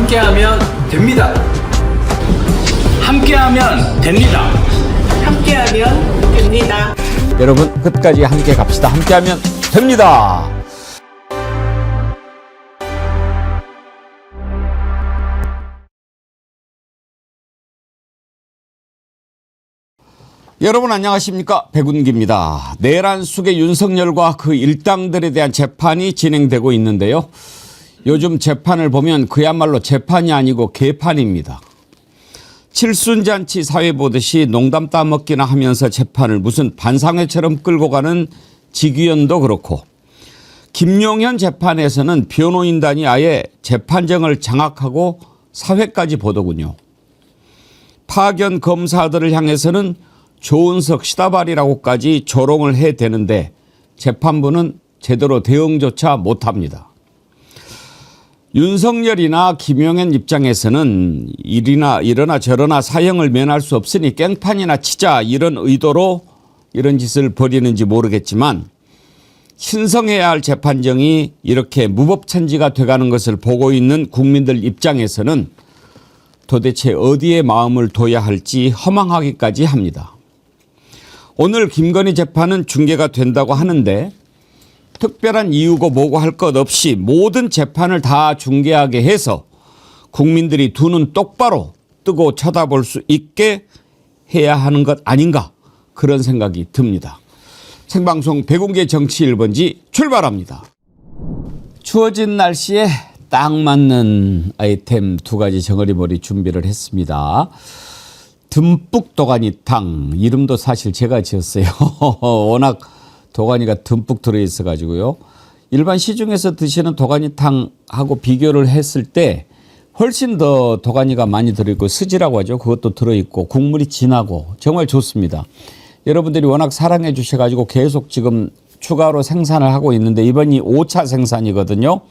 함께하면 됩니다. 함께하면 됩니다. 함께하면 됩니다. 여러분 끝까지 함께 갑시다. 함께하면 됩니다. 여러분 안녕하십니까? 백운기입니다. 내란 속의 윤석열과 그 일당들에 대한 재판이 진행되고 있는데요. 요즘 재판을 보면 그야말로 재판이 아니고 개판입니다. 칠순잔치 사회 보듯이 농담 따먹기나 하면서 재판을 무슨 반상회처럼 끌고 가는 지규현도 그렇고, 김용현 재판에서는 변호인단이 아예 재판정을 장악하고 사회까지 보더군요. 파견 검사들을 향해서는 조은석 시다발이라고까지 조롱을 해대는데 재판부는 제대로 대응조차 못합니다. 윤석열이나 김용현 입장에서는 이러나 저러나 사형을 면할 수 없으니 깽판이나 치자 이런 의도로 이런 짓을 벌이는지 모르겠지만, 신성해야 할 재판정이 이렇게 무법천지가 돼가는 것을 보고 있는 국민들 입장에서는 도대체 어디에 마음을 둬야 할지 허망하기까지 합니다. 오늘 김건희 재판은 중계가 된다고 하는데 특별한 이유고 뭐고 할 것 없이 모든 재판을 다 중계하게 해서 국민들이 두 눈 똑바로 뜨고 쳐다볼 수 있게 해야 하는 것 아닌가, 그런 생각이 듭니다. 생방송 백운계 정치 1번지 출발합니다. 추워진 날씨에 딱 맞는 아이템 두 가지 정어리머리 준비를 했습니다. 듬뿍 도가니탕, 이름도 사실 제가 지었어요. 워낙 도가니가 듬뿍 들어있어 가지고요. 일반 시중에서 드시는 도가니탕하고 비교를 했을 때 훨씬 더 도가니가 많이 들어있고, 스지라고 하죠. 그것도 들어있고 국물이 진하고 정말 좋습니다. 여러분들이 워낙 사랑해 주셔가지고 계속 지금 추가로 생산을 하고 있는데 이번이 5차 생산이거든요.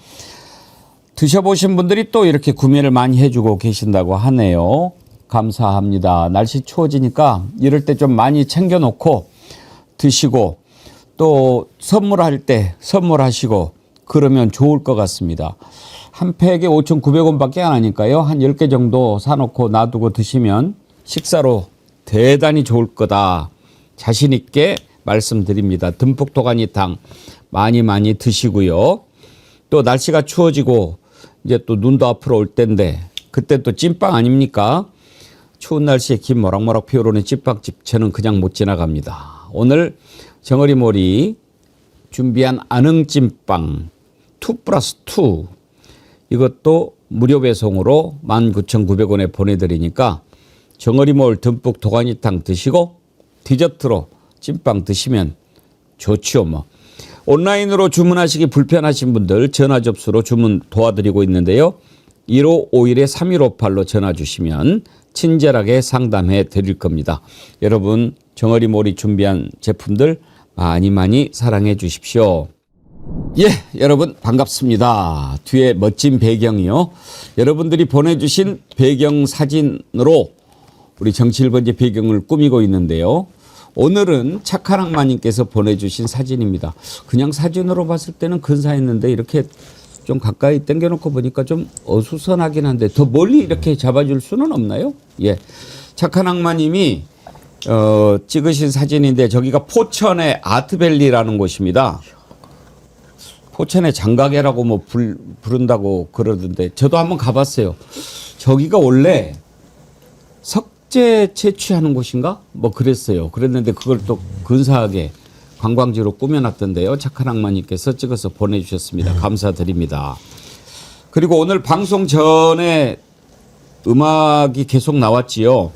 드셔보신 분들이 또 이렇게 구매를 많이 해주고 계신다고 하네요. 감사합니다. 날씨 추워지니까 이럴 때 좀 많이 챙겨놓고 드시고 또 선물할 때 선물하시고 그러면 좋을 것 같습니다. 한 팩에 5,900원밖에 안 하니까요. 한 10개 정도 사놓고 놔두고 드시면 식사로 대단히 좋을 거다, 자신 있게 말씀드립니다. 듬뿍 도가니탕 많이 드시고요. 또 날씨가 추워지고 이제 또 눈도 앞으로 올 때인데 그때 또 찐빵 아닙니까? 추운 날씨에 김 모락모락 피어오르는 찐빵집, 저는 그냥 못 지나갑니다. 오늘 정어리머리 준비한 안흥찐빵 2+2, 이것도 무료 배송으로 19,900원에 보내드리니까 정어리몰 듬뿍 도가니탕 드시고 디저트로 찐빵 드시면 좋죠. 뭐 온라인으로 주문하시기 불편하신 분들 전화 접수로 주문 도와드리고 있는데요. 1551-3158로 전화 주시면 친절하게 상담해 드릴 겁니다. 여러분 정어리몰이 준비한 제품들 많이 사랑해 주십시오. 예, 여러분 반갑습니다. 뒤에 멋진 배경이요. 여러분들이 보내주신 배경 사진으로 우리 정치 1번지 배경을 꾸미고 있는데요. 오늘은 착한 악마님께서 보내주신 사진입니다. 그냥 사진으로 봤을 때는 근사했는데 이렇게 좀 가까이 당겨놓고 보니까 좀 어수선하긴 한데 더 멀리 이렇게 잡아줄 수는 없나요? 예, 착한 악마님이 찍으신 사진인데 저기가 포천의 아트밸리라는 곳입니다. 포천의 장가게라고 뭐 부른다고 그러던데 저도 한번 가봤어요. 저기가 원래 석재 채취하는 곳인가? 뭐 그랬어요. 그랬는데 그걸 또 근사하게 관광지로 꾸며놨던데요. 착한 악마님께서 찍어서 보내주셨습니다. 감사드립니다. 그리고 오늘 방송 전에 음악이 계속 나왔지요.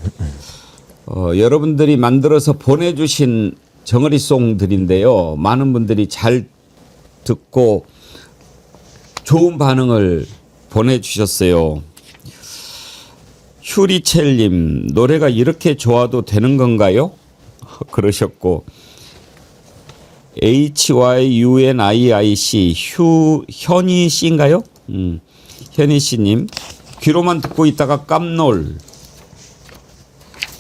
여러분들이 만들어서 보내주신 정어리송들인데요. 많은 분들이 잘 듣고 좋은 반응을 보내주셨어요. 휴리첼님, 노래가 이렇게 좋아도 되는 건가요? 그러셨고, HYUNIIC 현희 씨인가요? 현희 씨님, 귀로만 듣고 있다가 깜놀.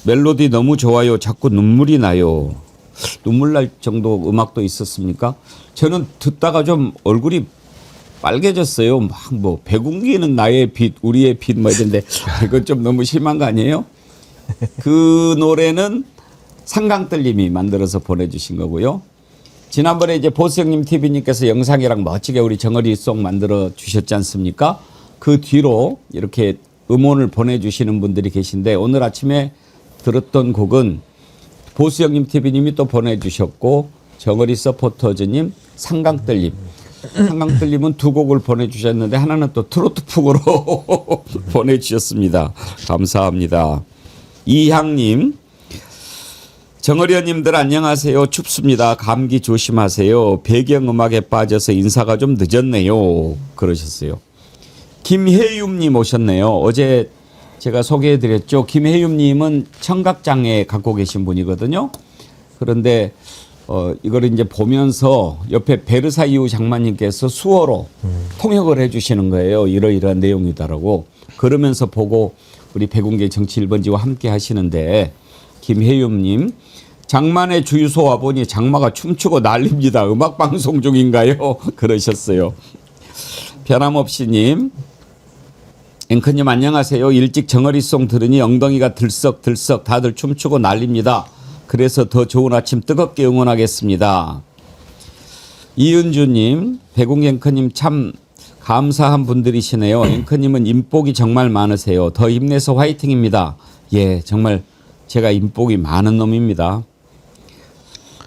멜로디 너무 좋아요. 자꾸 눈물이 나요. 눈물 날 정도 음악도 있었습니까? 저는 듣다가 좀 얼굴이 빨개졌어요. 막 뭐 배궁기는 나의 빛, 우리의 빛 뭐 이런데 이건 좀 너무 심한 거 아니에요? 그 노래는 상강뜰님이 만들어서 보내주신 거고요. 지난번에 이제 보스형님 TV님께서 영상이랑 멋지게 우리 정어리송 만들어 주셨지 않습니까? 그 뒤로 이렇게 음원을 보내주시는 분들이 계신데 오늘 아침에 들었던 곡은 보스형님 TV님이 또 보내주셨고 정어리 서포터즈님, 상강뜰님. 상강뜰님은 두 곡을 보내주셨는데 하나는 또 트로트풍으로 보내주셨습니다. 감사합니다. 이향님. 정어리언님들 안녕하세요. 춥습니다. 감기 조심하세요. 배경음악에 빠져서 인사가 좀 늦었네요. 그러셨어요. 김혜윤님 오셨네요. 어제 제가 소개해드렸죠. 김혜윤님은 청각장애 갖고 계신 분이거든요. 그런데 이걸 이제 보면서 옆에 베르사유 장마님께서 수어로 통역을 해주시는 거예요. 이러이러한 내용이다라고. 그러면서 보고 우리 백운계 정치 1번지와 함께 하시는데 김혜윤님. 장만의 주유소 와보니 장마가 춤추고 난립니다. 음악방송 중인가요? 그러셨어요. 변함없이님. 앵커님 안녕하세요. 일찍 정어리송 들으니 엉덩이가 들썩들썩 다들 춤추고 난립니다. 그래서 더 좋은 아침 뜨겁게 응원하겠습니다. 이은주님. 백운 앵커님 참 감사한 분들이시네요. 앵커님은 인복이 정말 많으세요. 더 힘내서 화이팅입니다. 예, 정말 제가 인복이 많은 놈입니다.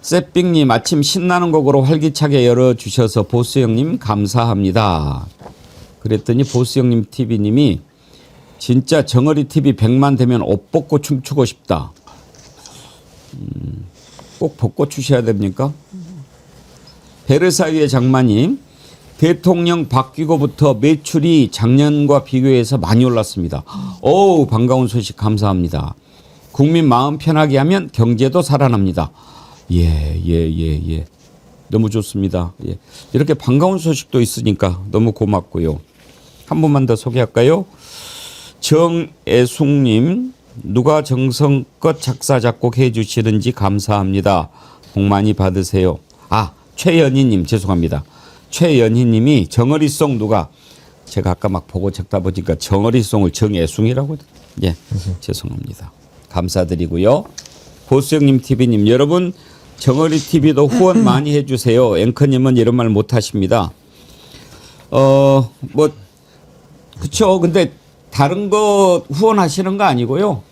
셋빙님 아침 신나는 곡으로 활기차게 열어주셔서 보스형님 감사합니다. 그랬더니 보스형님 TV님이 진짜 정어리 TV 100만 되면 옷 벗고 춤추고 싶다. 꼭 벗고 추셔야 됩니까? 베르사유의 장마님. 대통령 바뀌고부터 매출이 작년과 비교해서 많이 올랐습니다. 어우 반가운 소식 감사합니다. 국민 마음 편하게 하면 경제도 살아납니다. 예. 너무 좋습니다. 예. 이렇게 반가운 소식도 있으니까 너무 고맙고요. 한 번만 더 소개할까요? 정애숙님. 누가 정성껏 작사 작곡해 주시는지 감사합니다. 복 많이 받으세요. 최연희님 죄송합니다. 최연희님이 정어리송 누가 제가 아까 막 보고 적다 보니까 정어리송을 정애숙이라고 예 죄송합니다. 감사드리고요. 보스형님 TV님 여러분 정어리 TV도 후원 많이 해주세요. 앵커님은 이런 말 못하십니다. 뭐 그쵸. 근데 다른 거 후원하시는 거 아니고요.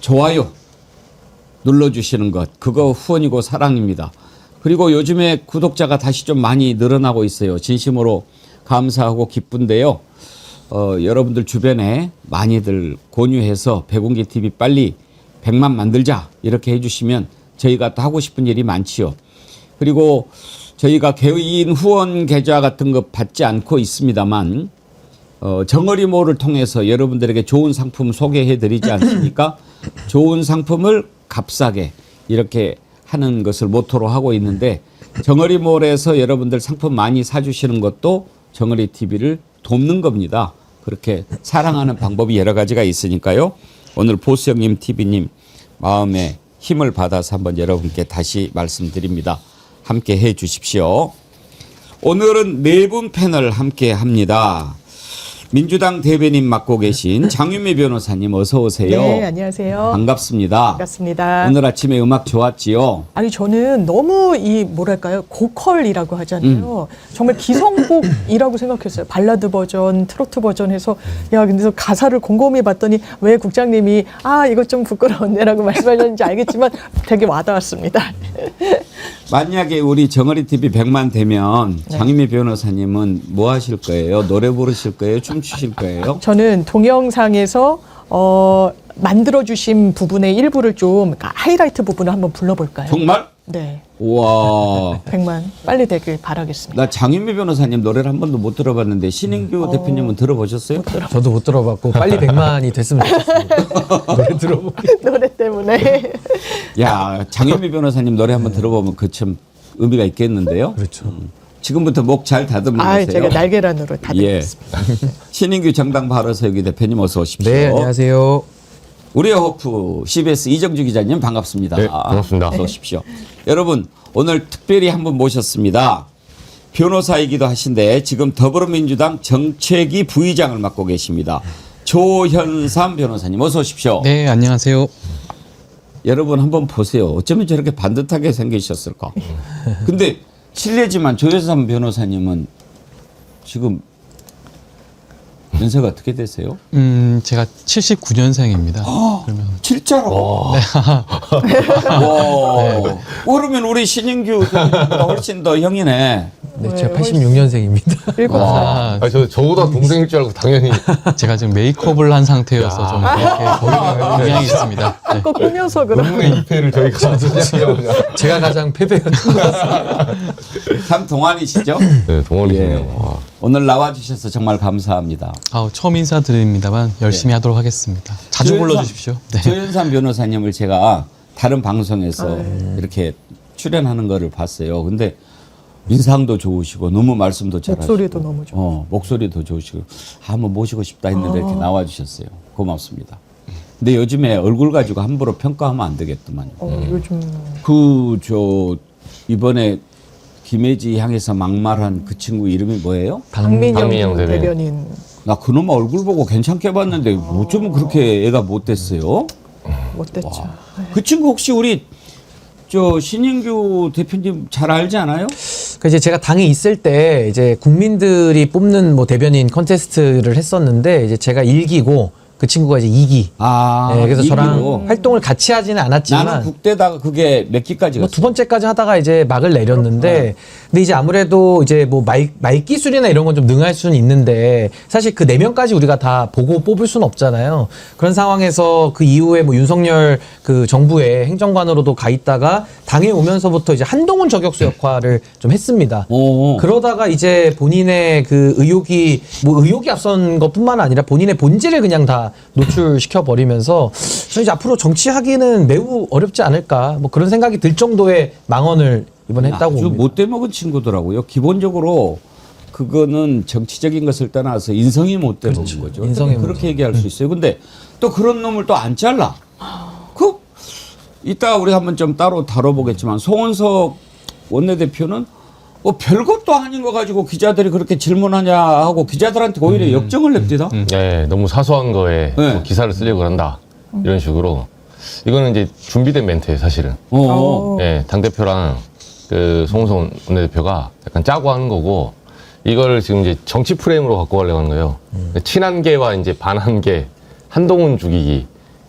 좋아요 눌러주시는 것 그거 후원이고 사랑입니다. 그리고 요즘에 구독자가 다시 좀 많이 늘어나고 있어요. 진심으로 감사하고 기쁜데요. 여러분들 주변에 많이들 공유해서 백운기 TV 빨리 100만 만들자 이렇게 해주시면 저희가 또 하고 싶은 일이 많지요. 그리고 저희가 개인 후원 계좌 같은 거 받지 않고 있습니다만 정어리모를 통해서 여러분들에게 좋은 상품 소개해 드리지 않습니까? 좋은 상품을 값싸게 이렇게 하는 것을 모토로 하고 있는데 정어리몰에서 여러분들 상품 많이 사주시는 것도 정어리 TV를 돕는 겁니다. 그렇게 사랑하는 방법이 여러 가지가 있으니까요. 오늘 보스형님 TV님 마음에 힘을 받아서 한번 여러분께 다시 말씀드립니다. 함께 해 주십시오. 오늘은 네 분 패널 함께 합니다. 민주당 대변인 맡고 계신 장윤미 변호사님 어서 오세요. 네, 안녕하세요. 반갑습니다. 반갑습니다. 오늘 아침에 음악 좋았지요? 아니 저는 너무 이 뭐랄까요 고컬이라고 하잖아요. 정말 기성곡이라고 생각했어요. 발라드 버전, 트로트 버전 해서 야 근데 가사를 곰곰이 봤더니 왜 국장님이 이거 좀 부끄러웠네라고 말씀하셨는지 알겠지만 되게 와닿았습니다. 만약에 우리 정어리 TV 100만 되면 장윤미 변호사님은 뭐 하실 거예요? 노래 부르실 거예요? 춤추실 거예요? 저는 동영상에서 만들어주신 부분의 일부를 좀 하이라이트 부분을 한번 불러볼까요? 정말? 네. 우와. 100만 빨리 되길 바라겠습니다. 나 장윤미 변호사님 노래를 한 번도 못 들어봤는데 신인규 대표님은 들어보셨어요? 저도 못 들어봤고 빨리 100만이 됐으면 좋겠습니다. 노래 들어보고. 노래 때문에. 야, 장윤미 변호사님 노래 한번 들어보면 그 참 의미가 있겠는데요. 그렇죠. 지금부터 목 잘 다듬으세요. 제가 날계란으로 다듬겠습니다. 신인규 정당 바로서기 대표님 어서 오십시오. 네, 안녕하세요. 우리의 호프 CBS 이정주 기자님 반갑습니다. 네, 반갑습니다. 어서 오십시오. 여러분 오늘 특별히 한 분 모셨습니다. 변호사이기도 하신데 지금 더불어민주당 정책위 부의장을 맡고 계십니다. 조현삼 변호사님 어서 오십시오. 네, 안녕하세요. 여러분 한번 보세요. 어쩌면 저렇게 반듯하게 생기셨을까. 근데 실례지만 조현삼 변호사님은 지금 연세가 어떻게 되세요? 제가 79년생입니다. 그러면 진짜로? 와. 그러면 우리 신인규 형보다 훨씬 더 형이네. 네, 제가 86년생입니다. 7살. 아, 저보다 동생일 줄 알고 당연히. 제가 지금 메이크업을 한 상태여서 좀 그렇게 영향이 있습니다. 네. 꼭 꾸며서 그런 너무의 2패를 저희가 그냥. 제가 가장 패배였던 것 같습니다. 참 동안이시죠? 네, 동원이시네요. 예. 와. 오늘 나와주셔서 정말 감사합니다. 처음 인사드립니다만 열심히 하도록 하겠습니다. 자주 불러주십시오. 네. 조현삼 변호사님을 제가 다른 방송에서 이렇게 출연하는 거를 봤어요. 근데 인상도 좋으시고 너무 말씀도 잘하시고 목소리도 너무 좋고. 목소리도 좋으시고 한번 모시고 싶다 했는데 이렇게 나와주셨어요. 고맙습니다. 근데 요즘에 얼굴 가지고 함부로 평가하면 안 되겠더만요. 요즘 이번에 김혜지 향해서 막말한 그 친구 이름이 뭐예요? 박민영 박민영 대변인. 나 그놈 얼굴 보고 괜찮게 봤는데 어쩌면 그렇게 애가 못됐어요? 못됐죠. 그 친구 혹시 우리 신인규 대표님 잘 알지 않아요? 그 이제 제가 당에 있을 때 이제 국민들이 뽑는 뭐 대변인 컨테스트를 했었는데 이제 제가 1기고 그 친구가 이제 2기. 네, 그래서 저랑 이기로. 활동을 같이 하지는 않았지만 나는 국대다가 그게 몇 기까지 뭐 갔어? 두 번째까지 하다가 이제 막을 내렸는데 근데 이제 아무래도 이제 뭐 말 기술이나 이런 건 좀 능할 수는 있는데 사실 그 4명까지 우리가 다 보고 뽑을 수는 없잖아요. 그런 상황에서 그 이후에 뭐 윤석열 그 정부의 행정관으로도 가 있다가 당에 오면서부터 이제 한동훈 저격수 역할을 좀 했습니다. 그러다가 이제 본인의 그 의혹이 앞선 것뿐만 아니라 본인의 본질을 그냥 다 노출시켜 버리면서 저는 이제 앞으로 정치하기는 매우 어렵지 않을까 뭐 그런 생각이 들 정도의 망언을 이번에 했다고 아주 봅니다. 못돼 먹은 친구더라고요. 기본적으로 그거는 정치적인 것을 떠나서 인성이 못돼 먹은 거죠. 그렇죠. 인성이 그렇게 얘기할 수 있어요. 근데 또 그런 놈을 또 안 잘라. 이따 우리 한번 좀 따로 다뤄보겠지만 송원석 원내대표는 뭐 별것도 아닌 거 가지고 기자들이 그렇게 질문하냐 하고 기자들한테 오히려 역정을 냅니다. 네, 너무 사소한 거에 네. 뭐 기사를 쓰려고 한다. 이런 식으로. 이거는 이제 준비된 멘트예요, 사실은. 네, 당대표랑 그 송원석 원내대표가 약간 짜고 하는 거고 이걸 지금 이제 정치 프레임으로 갖고 가려고 하는 거예요. 친한계와 이제 반한계, 한동훈 죽이기.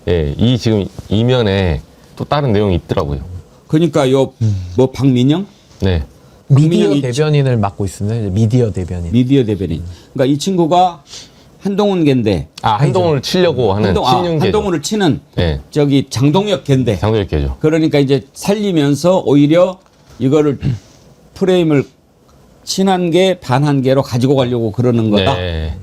예, 이 지금 이면에 또 다른 내용이 있더라고요. 그러니까 뭐 박민영 네. 미디어 국민의힘 대변인을 맡고 있습니다. 이제 미디어 대변인. 미디어 대변인. 그러니까 이 친구가 한동훈계인데 한동훈을 치려고 하는 친윤계죠. 한동훈을 치는 네. 저기 장동혁 계인데. 장도혁계죠. 그러니까 이제 살리면서 오히려 이거를 프레임을 친한계 반한계로 가지고 가려고 그러는 거다. 네.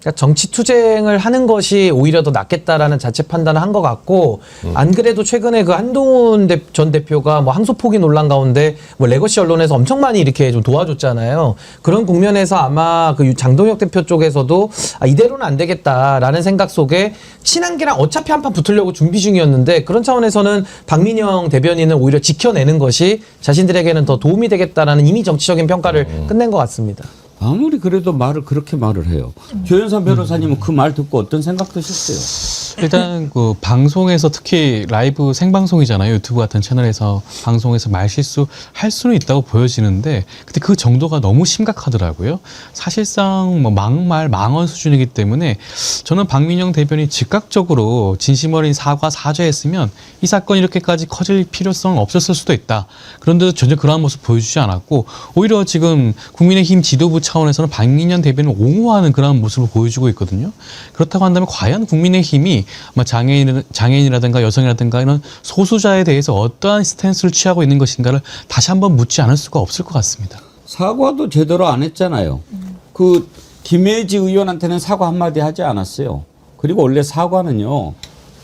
그러니까 정치 투쟁을 하는 것이 오히려 더 낫겠다라는 자체 판단을 한 것 같고 안 그래도 최근에 그 한동훈 전 대표가 뭐 항소포기 논란 가운데 뭐 레거시 언론에서 엄청 많이 이렇게 좀 도와줬잖아요. 그런 국면에서 아마 그 장동혁 대표 쪽에서도 이대로는 안 되겠다라는 생각 속에 친한계랑 어차피 한판 붙으려고 준비 중이었는데 그런 차원에서는 박민영 대변인을 오히려 지켜내는 것이 자신들에게는 더 도움이 되겠다라는 이미 정치적인 평가를 끝낸 것 같습니다. 아무리 그래도 그렇게 말을 해요. 조현삼 변호사님은 그 말 듣고 어떤 생각 드셨어요? 일단 그 방송에서 특히 라이브 생방송이잖아요. 유튜브 같은 채널에서 방송에서 말실수 할 수는 있다고 보여지는데 근데 그 정도가 너무 심각하더라고요. 사실상 뭐 막말, 망언 수준이기 때문에 저는 박민영 대변인이 즉각적으로 진심 어린 사죄했으면 이 사건이 이렇게까지 커질 필요성은 없었을 수도 있다. 그런데도 전혀 그러한 모습 보여주지 않았고 오히려 지금 국민의힘 지도부 차원에서는 박민영 대변인을 옹호하는 그런 모습을 보여주고 있거든요. 그렇다고 한다면 과연 국민의힘이 장애인이라든가 여성이라든가 이런 소수자에 대해서 어떠한 스탠스를 취하고 있는 것인가를 다시 한번 묻지 않을 수가 없을 것 같습니다. 사과도 제대로 안 했잖아요. 그 김혜지 의원한테는 사과 한마디 하지 않았어요. 그리고 원래 사과는요.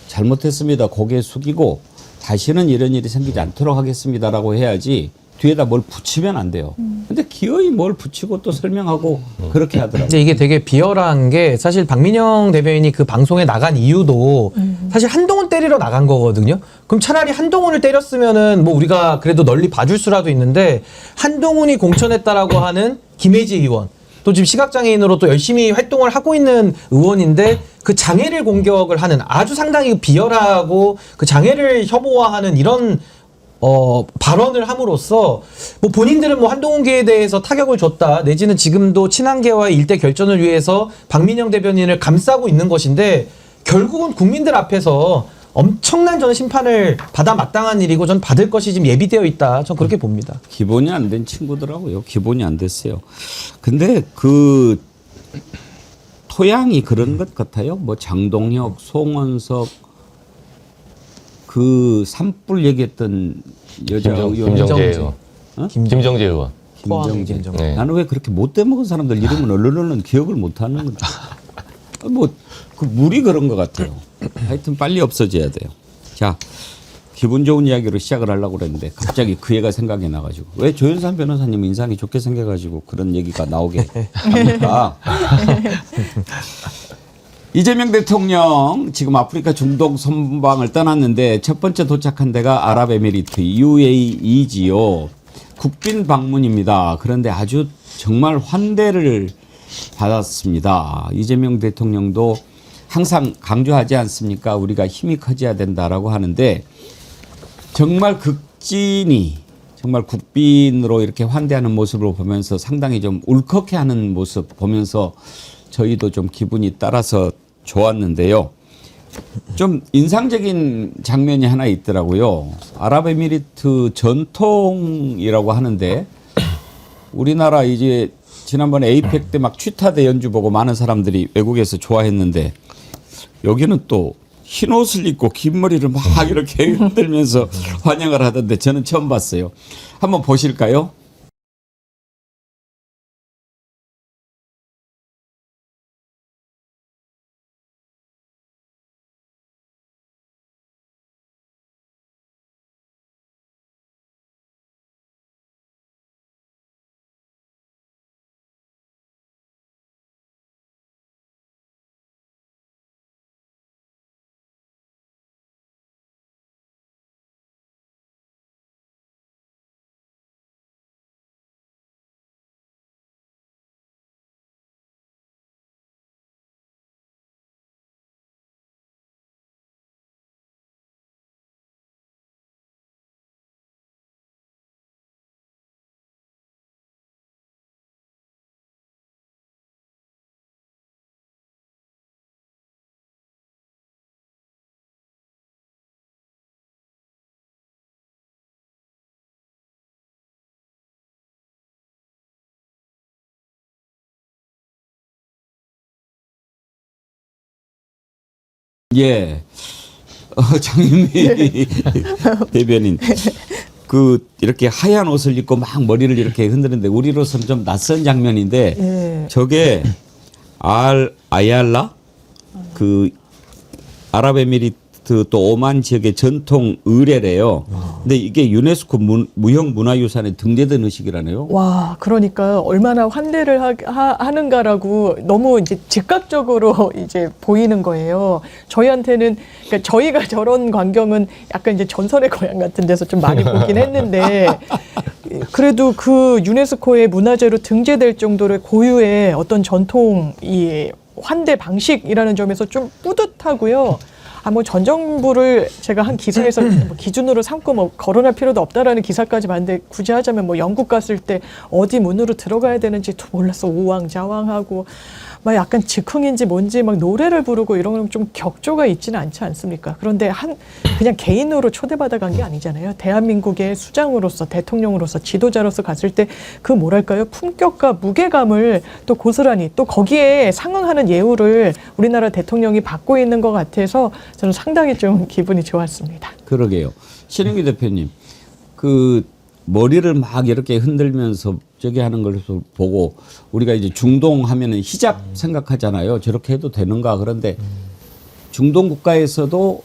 잘못했습니다. 고개 숙이고 다시는 이런 일이 생기지 않도록 하겠습니다라고 해야지 뒤에다 뭘 붙이면 안 돼요. 근데 기어이 뭘 붙이고 또 설명하고 그렇게 하더라고요. 근데 이게 되게 비열한 게 사실 박민영 대변인이 그 방송에 나간 이유도 사실 한동훈 때리러 나간 거거든요. 그럼 차라리 한동훈을 때렸으면은 뭐 우리가 그래도 널리 봐줄 수라도 있는데 한동훈이 공천했다라고 하는 김혜지 의원 또 지금 시각장애인으로 또 열심히 활동을 하고 있는 의원인데 그 장애를 공격을 하는 아주 상당히 비열하고 그 장애를 혐오화하는 이런 발언을 함으로써 뭐 본인들은 뭐 한동훈계에 대해서 타격을 줬다 내지는 지금도 친한계와의 일대 결전을 위해서 박민영 대변인을 감싸고 있는 것인데 결국은 국민들 앞에서 엄청난 저는 심판을 받아 마땅한 일이고 전 받을 것이 지금 예비되어 있다. 전 그렇게 봅니다. 기본이 안 된 친구더라고요. 기본이 안 됐어요. 근데 그 토양이 그런 것 같아요. 뭐 장동혁, 송원석 그 산불 얘기했던 여자 의원 김정재 의원. 김정재 의원. 김정재. 네. 나는 왜 그렇게 못돼 먹은 사람들 이름은 얼른 기억을 못 하는 거야. 뭐 그 물이 그런 것 같아요. 하여튼 빨리 없어져야 돼요. 자, 기분 좋은 이야기로 시작을 하려고 그랬는데 갑자기 그 애가 생각이 나가지고 왜 조윤선 변호사님 인상이 좋게 생겨가지고 그런 얘기가 나오게 합니까? 이재명 대통령 지금 아프리카 중동 선방을 떠났는데 첫 번째 도착한 데가 아랍에미리트 UAE지요. 국빈 방문입니다. 그런데 아주 정말 환대를 받았습니다. 이재명 대통령도 항상 강조하지 않습니까? 우리가 힘이 커져야 된다라고 하는데 정말 극진히 정말 국빈으로 이렇게 환대하는 모습을 보면서 상당히 좀 울컥해하는 모습 보면서 저희도 좀 기분이 따라서 좋았는데요. 좀 인상적인 장면이 하나 있더라고요. 아랍에미리트 전통이라고 하는데 우리나라 이제 지난번에 에이펙 때 막 취타대 연주 보고 많은 사람들이 외국에서 좋아했는데 여기는 또 흰 옷을 입고 긴 머리를 막 이렇게 흔들면서 환영을 하던데 저는 처음 봤어요. 한번 보실까요? 예. 장윤미 대변인. 그 이렇게 하얀 옷을 입고 막 머리를 이렇게 흔드는데 우리로서는 좀 낯선 장면인데 예. 저게 아얄라 그 아랍에미리트 또 오만 지역의 전통 의례래요. 근데 이게 유네스코 무형 문화유산에 등재된 의식이라네요. 와, 그러니까 얼마나 환대를 하는가라고 너무 이제 즉각적으로 이제 보이는 거예요. 저희한테는 그러니까 저희가 저런 광경은 약간 이제 전설의 고향 같은 데서 좀 많이 보긴 했는데 그래도 그 유네스코의 문화재로 등재될 정도의 고유의 어떤 전통 이 환대 방식이라는 점에서 좀 뿌듯하고요. 뭐 전 정부를 제가 한 기사에서 뭐 기준으로 삼고 뭐 거론할 필요도 없다라는 기사까지 봤는데 굳이 하자면 뭐 영국 갔을 때 어디 문으로 들어가야 되는지도 몰랐어. 우왕좌왕하고 막 약간 즉흥인지 뭔지 막 노래를 부르고 이런 건 좀 격조가 있지는 않지 않습니까? 그런데 그냥 개인으로 초대받아 간 게 아니잖아요. 대한민국의 수장으로서 대통령으로서 지도자로서 갔을 때 그 뭐랄까요? 품격과 무게감을 또 고스란히 또 거기에 상응하는 예우를 우리나라 대통령이 받고 있는 것 같아서 저는 상당히 좀 기분이 좋았습니다. 그러게요. 신영기 대표님, 그 머리를 막 이렇게 흔들면서 저기 하는 걸 보고 우리가 이제 중동 하면은 히잡 생각하잖아요. 저렇게 해도 되는가. 그런데 중동 국가에서도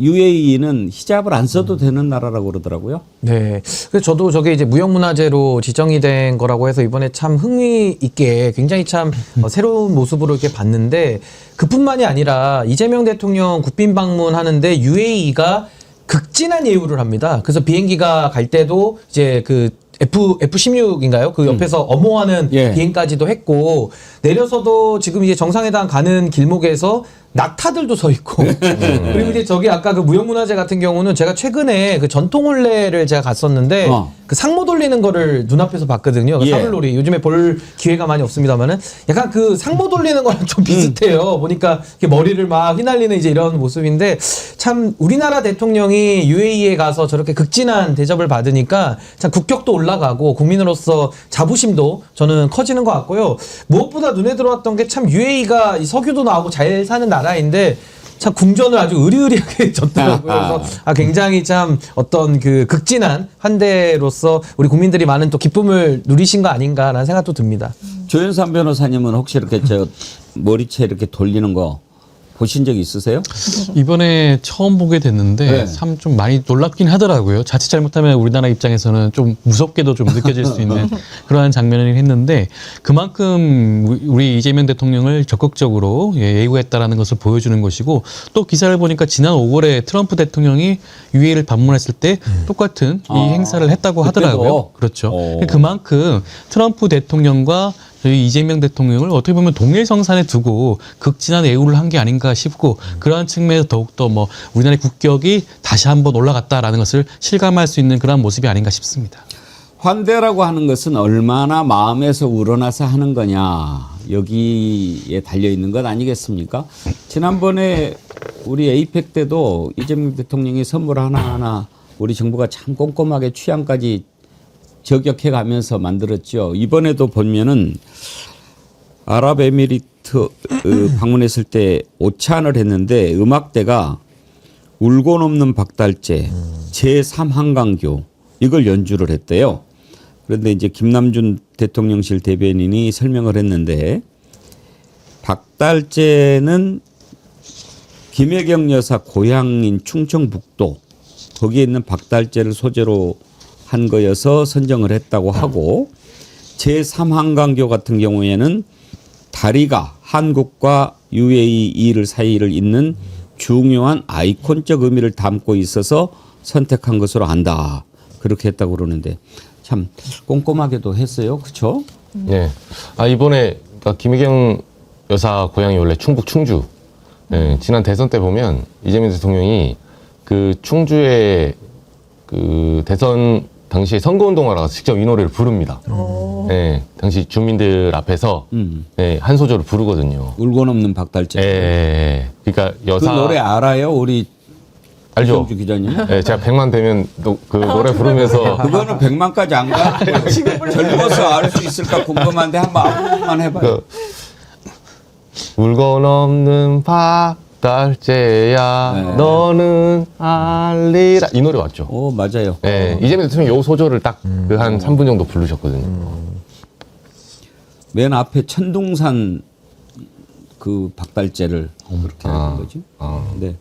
UAE는 히잡을 안 써도 되는 나라라고 그러더라고요. 네. 그래서 저도 저게 이제 무형문화재로 지정이 된 거라고 해서 이번에 참 흥미 있게 굉장히 참 새로운 모습으로 이렇게 봤는데 그뿐만이 아니라 이재명 대통령 국빈 방문하는데 UAE가 극진한 예우를 합니다. 그래서 비행기가 갈 때도 이제 그 F-16인가요? 그 옆에서 엄호하는 예. 비행까지도 했고 내려서도 지금 이제 정상회담 가는 길목에서 낙타들도 서 있고 그리고 이제 저기 아까 그 무형문화재 같은 경우는 제가 최근에 그 전통혼례를 제가 갔었는데 어. 그 상모 돌리는 거를 눈앞에서 봤거든요. 그 예. 사물놀이 요즘에 볼 기회가 많이 없습니다만은 약간 그 상모 돌리는 거랑 좀 비슷해요. 보니까 이렇게 머리를 막 휘날리는 이제 이런 모습인데 참 우리나라 대통령이 UAE에 가서 저렇게 극진한 대접을 받으니까 참 국격도 올라가고 국민으로서 자부심도 저는 커지는 것 같고요. 무엇보다 눈에 들어왔던 게 참 UAE가 석유도 나오고 잘 사는 나라인데 참 궁전을 아주 의리의리하게 졌더라고요. 그래서 굉장히 참 어떤 그 극진한 환대로서 우리 국민들이 많은 또 기쁨을 누리신 거 아닌가라는 생각도 듭니다. 조현삼 변호사님은 혹시 이렇게 저 머리채 이렇게 돌리는 거 보신 적 있으세요? 이번에 처음 보게 됐는데 네. 참 좀 많이 놀랍긴 하더라고요. 자칫 잘못하면 우리나라 입장에서는 좀 무섭게도 좀 느껴질 수 있는 그러한 장면을 했는데 그만큼 우리 이재명 대통령을 적극적으로 예우했다라는 것을 보여주는 것이고 또 기사를 보니까 지난 5월에 트럼프 대통령이 UAE를 방문했을 때 똑같은 이 행사를 했다고 그때도? 하더라고요. 그렇죠. 오. 그만큼 트럼프 대통령과 저희 이재명 대통령을 어떻게 보면 동일성산에 두고 극진한 예우를 한 게 아닌가 싶고 그러한 측면에서 더욱더 뭐 우리나라의 국격이 다시 한번 올라갔다라는 것을 실감할 수 있는 그러한 모습이 아닌가 싶습니다. 환대라고 하는 것은 얼마나 마음에서 우러나서 하는 거냐 여기에 달려 있는 것 아니겠습니까? 지난번에 우리 에이펙 때도 이재명 대통령이 선물 하나하나 우리 정부가 참 꼼꼼하게 취향까지 저격해 가면서 만들었죠. 이번에도 보면은 아랍에미리트 방문했을 때 오찬을 했는데 음악대가 울고 넘는 박달재 제3한강교 이걸 연주를 했대요. 그런데 이제 김남준 대통령실 대변인이 설명을 했는데 박달재는 김혜경 여사 고향인 충청북도 거기에 있는 박달재를 소재로 한 거여서 선정을 했다고 하고 제3한강교 같은 경우에는 다리가 한국과 UAE 사이를 잇는 중요한 아이콘적 의미를 담고 있어서 선택한 것으로 안다. 그렇게 했다고 그러는데 참 꼼꼼하게도 했어요. 그렇죠? 예. 이번에 그러니까 김혜경 여사 고향이 원래 충북 충주. 예, 지난 대선 때 보면 이재명 대통령이 그 충주의 그 대선 당시에 선거운동하러 가서 직접 이 노래를 부릅니다. 예, 당시 주민들 앞에서 예, 한 소절을 부르거든요. 울고 넘는 박달재. 예, 그러니까 그 여사 노래 알아요? 우리 알죠? 정주 기자님? 예, 제가 100만 되면 그 노래 부르면서 그거는 100만까지 안 가. 젊어서 알 수 있을까 궁금한데 한번 아무만 해봐요. 울고 넘는 박달재야 네. 너는 알리라 이 노래 맞죠? 오 맞아요. 네, 이재명 대통령이 요 소절을 딱 그 한 3분 정도 부르셨거든요. 맨 앞에 천둥산 그 박달재를 그렇게 하는 거지. 네.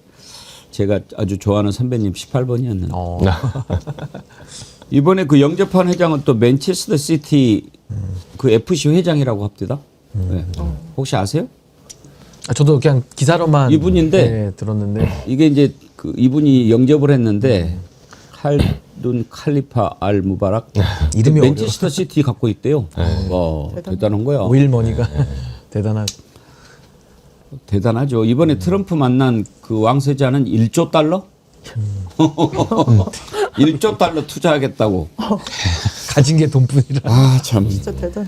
제가 아주 좋아하는 선배님 18번이었는데. 이번에 그 영접한 회장은 또 맨체스터 시티 그 FC 회장이라고 합니다. 네. 혹시 아세요? 저도 그냥 기사로만 이분인데 네, 들었는데 이게 이제 그 이분이 영접을 했는데 칼둔 칼리파 알 무바락 이름이 맨체스터 시티 갖고 있대요. 대단한 거야. 오일머니가 대단하죠. 이번에 트럼프 만난 그 왕세자는 1조 달러? 1조 달러 투자하겠다고. 가진 게 돈뿐이라. 아, 참. 진짜 대단.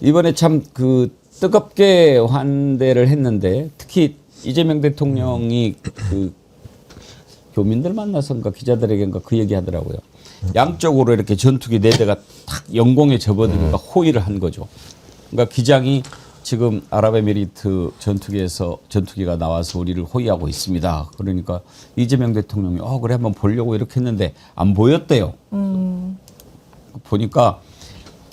이번에 참 그 뜨겁게 환대를 했는데 특히 이재명 대통령이 그 교민들 만나서인가 기자들에게인가 그 얘기 하더라고요. 양쪽으로 이렇게 전투기 4대가 탁 영공에 접어드니까 호의를 한 거죠. 그러니까 기장이 지금 아랍에미리트 전투기가 나와서 우리를 호위하고 있습니다. 그러니까 이재명 대통령이 그래 한번 보려고 이렇게 했는데 안 보였대요. 보니까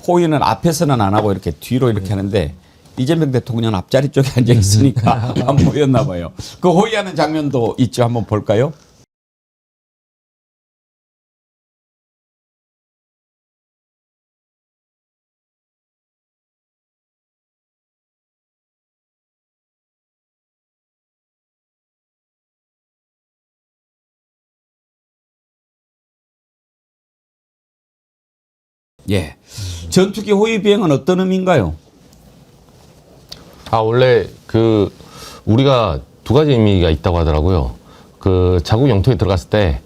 호위는 앞에서는 안 하고 이렇게 뒤로 이렇게 하는데 이재명 대통령 앞자리 쪽에 앉아 있으니까 안 보였나 봐요. 그 호의하는 장면도 있죠. 한번 볼까요? 예. 전투기 호위 비행은 어떤 의미인가요? 원래 그 우리가 두 가지 의미가 있다고 하더라고요. 그 자국 영토에 들어갔을 때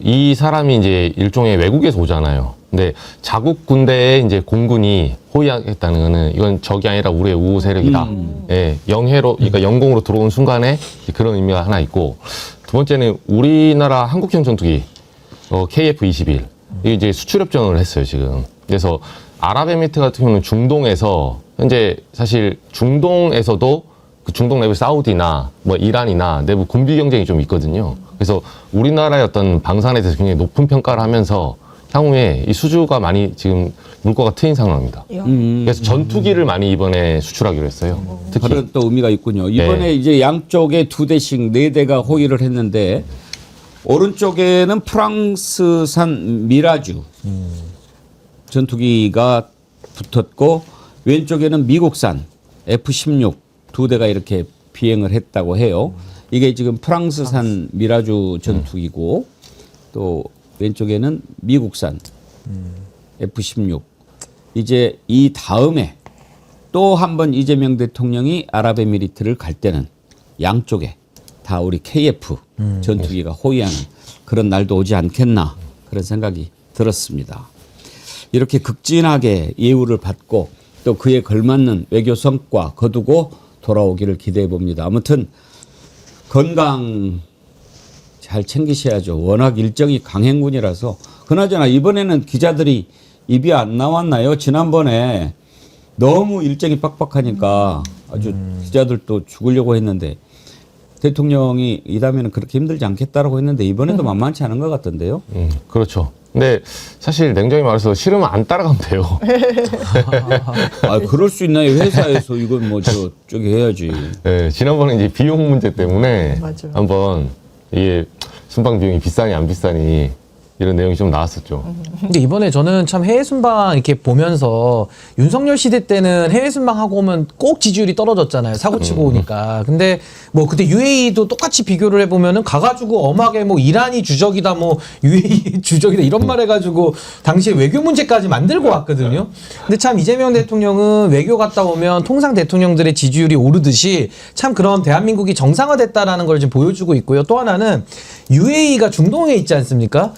이 사람이 이제 일종의 외국에서 오잖아요. 근데 자국 군대에 이제 공군이 호위하겠다는 거는 이건 적이 아니라 우리의 우호 세력이다. 예, 영해로, 그러니까 영공으로 들어온 순간에 그런 의미가 하나 있고, 두 번째는 우리나라 한국형 전투기 KF-21 이게 이제 수출 협정을 했어요 지금. 그래서 아랍에미리트 같은 경우는 중동에서 현재 사실 중동에서도 그 중동 내부 사우디나 뭐 이란이나 내부 군비 경쟁이 좀 있거든요. 그래서 우리나라의 어떤 방산에 대해서 굉장히 높은 평가를 하면서 향후에 이 수주가 많이 지금 물꼬가 트인 상황입니다. 그래서 전투기를 많이 이번에 수출하기로 했어요. 특히 그런 또 의미가 있군요. 이번에 네. 이제 양쪽에 2대씩 4대가 호위를 했는데 오른쪽에는 프랑스산 미라주 전투기가 붙었고 왼쪽에는 미국산 F-16 2대가 이렇게 비행을 했다고 해요. 이게 지금 프랑스산 미라주 전투기고 또 왼쪽에는 미국산 F-16. 이제 이 다음에 또 한 번 이재명 대통령이 아랍에미리트를 갈 때는 양쪽에 다 우리 KF 전투기가 호위하는 그런 날도 오지 않겠나 그런 생각이 들었습니다. 이렇게 극진하게 예우를 받고 또 그에 걸맞는 외교 성과 거두고 돌아오기를 기대해 봅니다. 아무튼 건강 잘 챙기셔야죠. 워낙 일정이 강행군이라서. 그나저나 이번에는 기자들이 입이 안 나왔나요? 지난번에 너무 일정이 빡빡하니까 아주 기자들도 죽으려고 했는데 대통령이 이다음에는 그렇게 힘들지 않겠다라고 했는데 이번에도 만만치 않은 것 같던데요. 그렇죠. 근데 사실 냉정히 말해서 싫으면 안 따라가면 돼요. 아, 그럴 수 있나요? 회사에서 이건 뭐 저기 해야지. 네, 지난번에 이제 비용 문제 때문에 맞아요. 한번 이게 순방 비용이 비싸니 안 비싸니 이런 내용이 좀 나왔었죠. 근데 이번에 저는 참 해외 순방 이렇게 보면서 윤석열 시대 때는 해외 순방 하고 오면 꼭 지지율이 떨어졌잖아요. 사고 치고 오니까. 근데 뭐 그때 UAE도 똑같이 비교를 해보면은 가가지고 엄하게 뭐 이란이 주적이다 뭐 UAE 주적이다 이런 말 해가지고 당시에 외교 문제까지 만들고 왔거든요. 근데 참 이재명 대통령은 외교 갔다 오면 통상 대통령들의 지지율이 오르듯이 참 그런 대한민국이 정상화됐다라는 걸 지금 보여주고 있고요. 또 하나는 UAE가 중동에 있지 않습니까?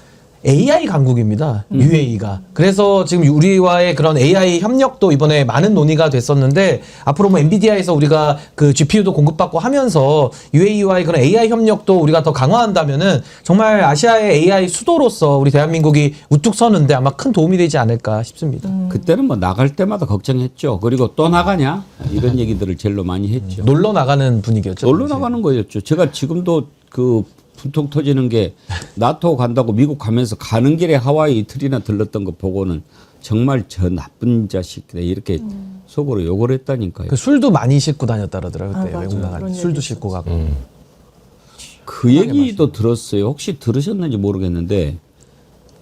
AI 강국입니다. UAE가. 그래서 지금 우리와의 그런 AI 협력도 이번에 많은 논의가 됐었는데 앞으로 뭐 엔비디아에서 우리가 그 GPU도 공급받고 하면서 UAE와의 그런 AI 협력도 우리가 더 강화한다면은 정말 아시아의 AI 수도로서 우리 대한민국이 우뚝 서는데 아마 큰 도움이 되지 않을까 싶습니다. 그때는 뭐 나갈 때마다 걱정했죠. 그리고 또 나가냐 이런 얘기들을 제일로 많이 했죠. 놀러 나가는 분위기였죠. 놀러 당시에. 나가는 거였죠. 제가 지금도 그 분통 터지는 게 나토 간다고 미국 가면서 가는 길에 하와이 이틀이나 들렀던 거 보고는 정말 저 나쁜 자식이다 이렇게 속으로 욕을 했다니까요. 그 술도 많이 싣고 다녔다 그러더라고요. 그때 아, 외국 맞아요. 나갈 때 그런 술도 얘기 싣고 가고. 그 얘기도 들었어요. 혹시 들으셨는지 모르겠는데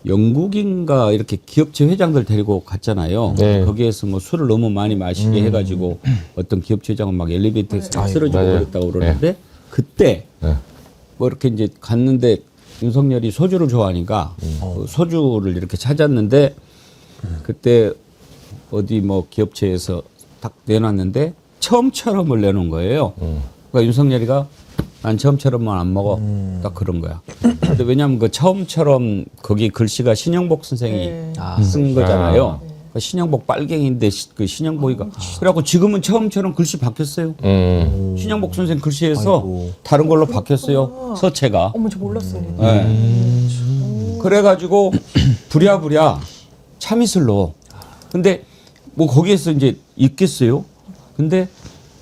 영국인가 이렇게 기업체 회장들 데리고 갔잖아요. 네. 거기에서 뭐 술을 너무 많이 마시게 해가지고 어떤 기업체 회장은 막 엘리베이터에서 쓰러지고 맞아요. 그랬다고 그러는데 그때 네. 뭐 이렇게 이제 갔는데 윤석열이 소주를 좋아하니까 그 소주를 이렇게 찾았는데 그때 어디 뭐 기업체에서 딱 내놨는데 처음처럼을 내놓은 거예요. 그러니까 윤석열이가 난 처음처럼만 안 먹어. 딱 그런 거야. 근데 왜냐하면 그 처음처럼 거기 글씨가 신영복 선생이 쓴 거잖아요. 그러니까 신영복 빨갱이인데 그 신영복이가 그래갖고 지금은 처음처럼 글씨 바뀌었어요. 신영복 선생 글씨에서 다른 걸로 바뀌었어요. 서체가. 어머 저 몰랐어요. 네. 그래가지고 부랴부랴 참이슬로. 근데 뭐 거기에서 이제 있겠어요. 근데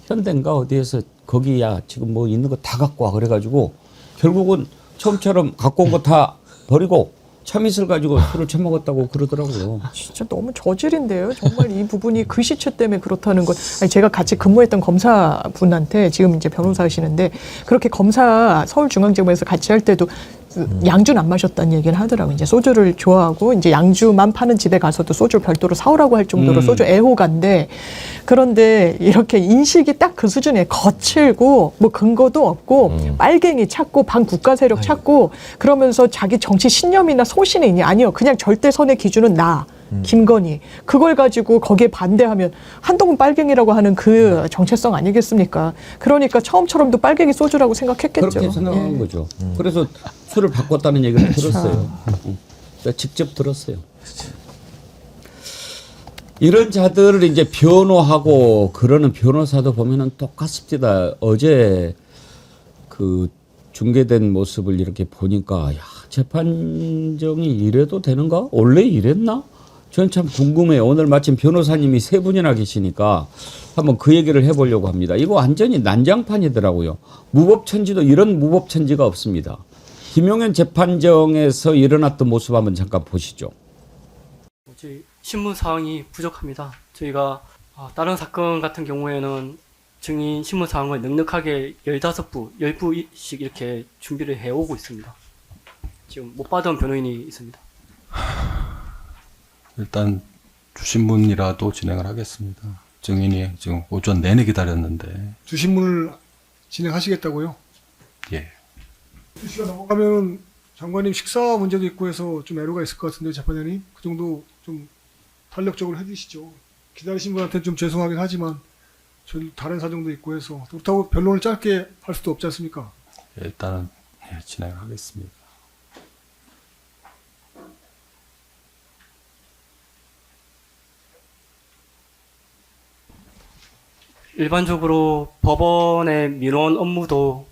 현대인가 어디에서 거기야 지금 뭐 있는 거 다 갖고 와 그래가지고 결국은 처음처럼 갖고 온 거 다 버리고 참이슬 가지고 술을 처먹었다고 그러더라고요. 진짜 너무 저질인데요. 정말 이 부분이 글씨체 때문에 그렇다는 것. 아니, 제가 같이 근무했던 검사분한테 지금 이제 변호사 하시는데 그렇게 검사 서울중앙지검에서 같이 할 때도 양주는 안 마셨다는 얘기를 하더라고요. 이제 소주를 좋아하고 이제 양주만 파는 집에 가서도 소주 별도로 사오라고 할 정도로 소주 애호가인데 그런데 이렇게 인식이 딱 그 수준에 거칠고 뭐 근거도 없고 빨갱이 찾고 반국가 세력 찾고 그러면서 자기 정치 신념이나 소신이 있니? 아니요. 그냥 절대선의 기준은 나. 김건희 그걸 가지고 거기에 반대하면 한동훈 빨갱이라고 하는 그 정체성 아니겠습니까? 그러니까 처음처럼도 빨갱이 소주라고 생각했겠죠. 그렇게 생각한 예. 거죠. 그래서 술을 바꿨다는 얘기를 들었어요. 제가 직접 들었어요. 이런 자들을 이제 변호하고 그러는 변호사도 보면은 똑같습니다. 어제 그 중계된 모습을 이렇게 보니까 야, 재판정이 이래도 되는가? 원래 이랬나? 저는 참 궁금해요. 오늘 마침 변호사님이 세 분이나 계시니까 한번 그 얘기를 해보려고 합니다. 이거 완전히 난장판이더라고요. 무법천지도 이런 무법천지가 없습니다. 김용현 재판정에서 일어났던 모습 한번 잠깐 보시죠. 저희 신문 사항이 부족합니다. 저희가 다른 사건 같은 경우에는 증인 신문 사항을 넉넉하게 15부, 10부씩 이렇게 준비를 해오고 있습니다. 지금 못 받은 변호인이 있습니다. 일단 주신문이라도 진행을 하겠습니다. 증인이 지금 오전 내내 기다렸는데. 주신문을 진행하시겠다고요? 예. 2시가 넘어가면 장관님 식사 문제도 있고 해서 좀 애로가 있을 것 같은데 재판장님 그 정도 좀 탄력적으로 해주시죠. 기다리신 분한테는 좀 죄송하긴 하지만 저희 다른 사정도 있고 해서 그렇다고 변론을 짧게 할 수도 없지 않습니까? 일단은 진행을 하겠습니다. 일반적으로 법원의 민원 업무도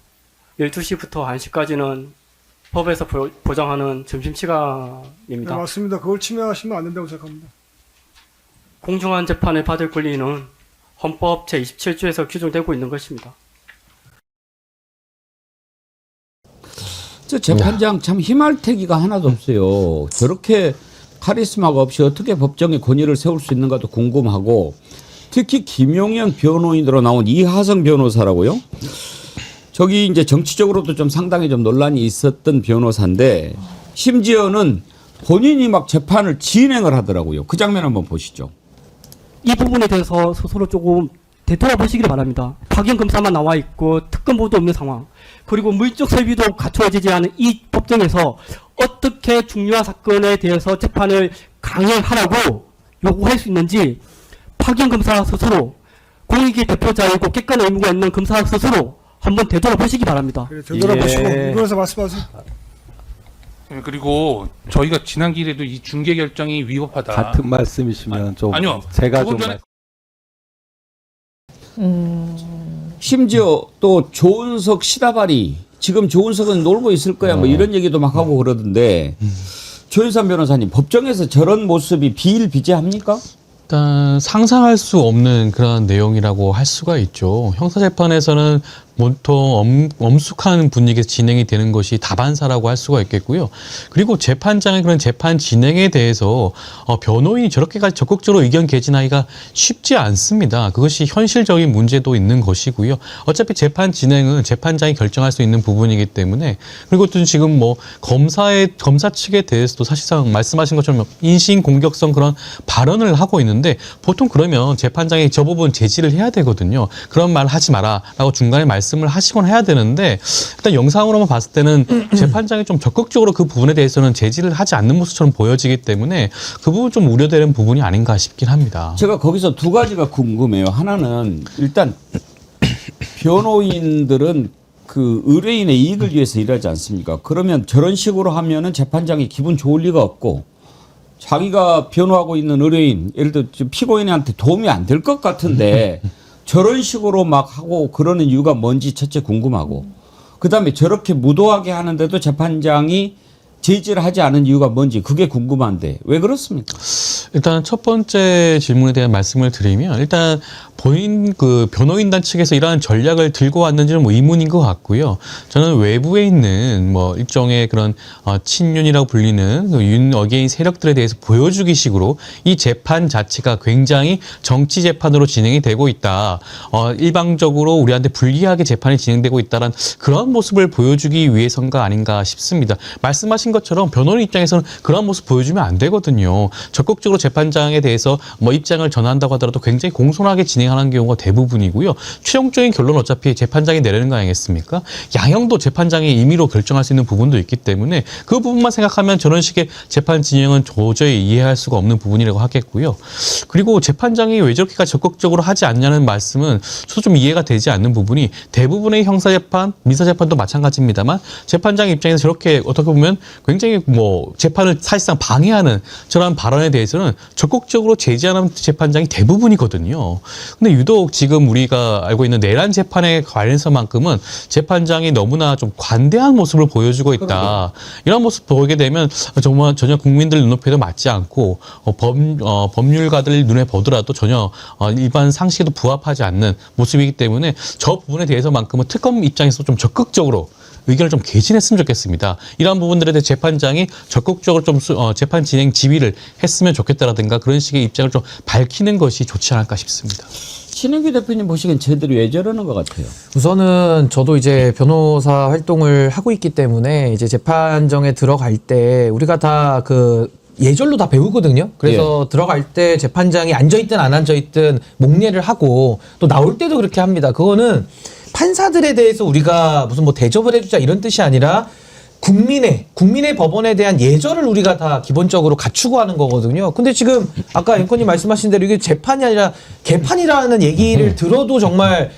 12시부터 1시까지는 법에서 보장하는 네, 점심시간입니다. 맞습니다. 그걸 침해하시면 안 된다고 생각합니다. 공정한 재판을 받을 권리는 헌법 제27조에서 규정되고 있는 것입니다. 저 재판장 참 희말태기가 하나도 없어요. 저렇게 카리스마가 없이 어떻게 법정에 권위를 세울 수 있는가도 궁금하고 특히 김용현 변호인으로 나온 이하성 변호사라고요. 저기 이제 정치적으로도 좀 상당히 좀 논란이 있었던 변호사인데 심지어는 본인이 막 재판을 진행을 하더라고요. 그 장면 한번 보시죠. 이 부분에 대해서 스스로 조금 되돌아보시길 바랍니다. 박영 검사만 나와 있고 특검보도 없는 상황, 그리고 물적 설비도 갖춰지지 않은 이 법정에서 어떻게 중요한 사건에 대해서 재판을 강행하라고 요구할 수 있는지 박영 검사 스스로 공익의 대표자이고 객관의 의무가 있는 검사 스스로 한번 되돌아보시기 바랍니다. 그래, 되돌아보시고 이거에서 말씀하세요. 그리고 저희가 지난 길에도 이 중개 결정이 위법하다. 같은 말씀이시면 좀 아니요. 제가 조금 좀 전에 심지어 또 조은석 시다발이 지금 조은석은 놀고 있을 거야 뭐 이런 얘기도 막 하고 그러던데 조윤선 변호사님 법정에서 저런 모습이 비일비재합니까? 일단 상상할 수 없는 그런 내용이라고 할 수가 있죠. 형사재판에서는 보통 엄숙한 분위기에서 진행이 되는 것이 다반사라고 할 수가 있겠고요. 그리고 재판장의 그런 재판 진행에 대해서 변호인이 저렇게까지 적극적으로 의견 개진하기가 쉽지 않습니다. 그것이 현실적인 문제도 있는 것이고요. 어차피 재판 진행은 재판장이 결정할 수 있는 부분이기 때문에 그리고 또 지금 뭐 검사 측에 대해서도 사실상 말씀하신 것처럼 인신 공격성 그런 발언을 하고 있는데 보통 그러면 재판장이 저 부분 제지를 해야 되거든요. 그런 말 하지 마라라고 중간에 말씀을 하시곤 해야 되는데 일단 영상으로만 봤을 때는 재판장이 좀 적극적으로 그 부분에 대해서는 제지를 하지 않는 모습처럼 보여지기 때문에 그 부분 좀 우려되는 부분이 아닌가 싶긴 합니다. 제가 거기서 두 가지가 궁금해요. 하나는 일단 변호인들은 그 의뢰인의 이익을 위해서 일하지 않습니까? 그러면 저런 식으로 하면은 재판장이 기분 좋을 리가 없고 자기가 변호하고 있는 의뢰인, 예를 들어 피고인한테 도움이 안 될 것 같은데 저런 식으로 막 하고 그러는 이유가 뭔지 첫째 궁금하고 그다음에 저렇게 무도하게 하는데도 재판장이 제지를 하지 않은 이유가 뭔지 그게 궁금한데 왜 그렇습니까? 일단 첫 번째 질문에 대한 말씀을 드리면 일단 본인 그 변호인단 측에서 이러한 전략을 들고 왔는지는 뭐 의문인 것 같고요. 저는 외부에 있는 뭐 일종의 그런 친윤이라고 불리는 그 윤어게인 세력들에 대해서 보여주기식으로 이 재판 자체가 굉장히 정치 재판으로 진행이 되고 있다. 일방적으로 우리한테 불리하게 재판이 진행되고 있다는 그런 모습을 보여주기 위해서인가 아닌가 싶습니다. 말씀하신 것처럼 변호인 입장에서는 그런 모습 보여주면 안 되거든요. 적극적으로 재판장에 대해서 뭐 입장을 전한다고 하더라도 굉장히 공손하게 진행하는 경우가 대부분이고요. 최종적인 결론은 어차피 재판장이 내리는 거 아니겠습니까? 양형도 재판장의 임의로 결정할 수 있는 부분도 있기 때문에 그 부분만 생각하면 저런 식의 재판 진행은 도저히 이해할 수가 없는 부분이라고 하겠고요. 그리고 재판장이 왜 저렇게까지 적극적으로 하지 않냐는 말씀은 저도 좀 이해가 되지 않는 부분이 대부분의 형사재판, 민사재판도 마찬가지입니다만 재판장 입장에서 저렇게 어떻게 보면 굉장히 뭐 재판을 사실상 방해하는 저런 발언에 대해서는 적극적으로 제지하는 재판장이 대부분이거든요. 근데 유독 지금 우리가 알고 있는 내란 재판에 관해서만큼은 재판장이 너무나 좀 관대한 모습을 보여주고 있다. 이런 모습 보이게 되면 정말 전혀 국민들 눈높이에도 맞지 않고 법률가들 눈에 보더라도 전혀 일반 상식에도 부합하지 않는 모습이기 때문에 저 부분에 대해서만큼은 특검 입장에서 좀 적극적으로 의견을 좀 개진했으면 좋겠습니다. 이러한 부분들에 대해 재판장이 적극적으로 좀 재판 진행 지휘를 했으면 좋겠다라든가 그런 식의 입장을 좀 밝히는 것이 좋지 않을까 싶습니다. 신은규 대표님 보시기엔 쟤들이 왜 저러는 것 같아요? 우선은 저도 이제 변호사 활동을 하고 있기 때문에 이제 재판정에 들어갈 때 우리가 다 그 예절로 다 배우거든요. 그래서 들어갈 때 재판장이 앉아있든 안 앉아있든 목례를 하고 또 나올 때도 그렇게 합니다. 그거는 판사들에 대해서 우리가 무슨 뭐 대접을 해주자 이런 뜻이 아니라 국민의 법원에 대한 예절을 우리가 다 기본적으로 갖추고 하는 거거든요. 근데 지금 아까 앵커님 말씀하신 대로 이게 재판이 아니라 개판이라는 얘기를 들어도 정말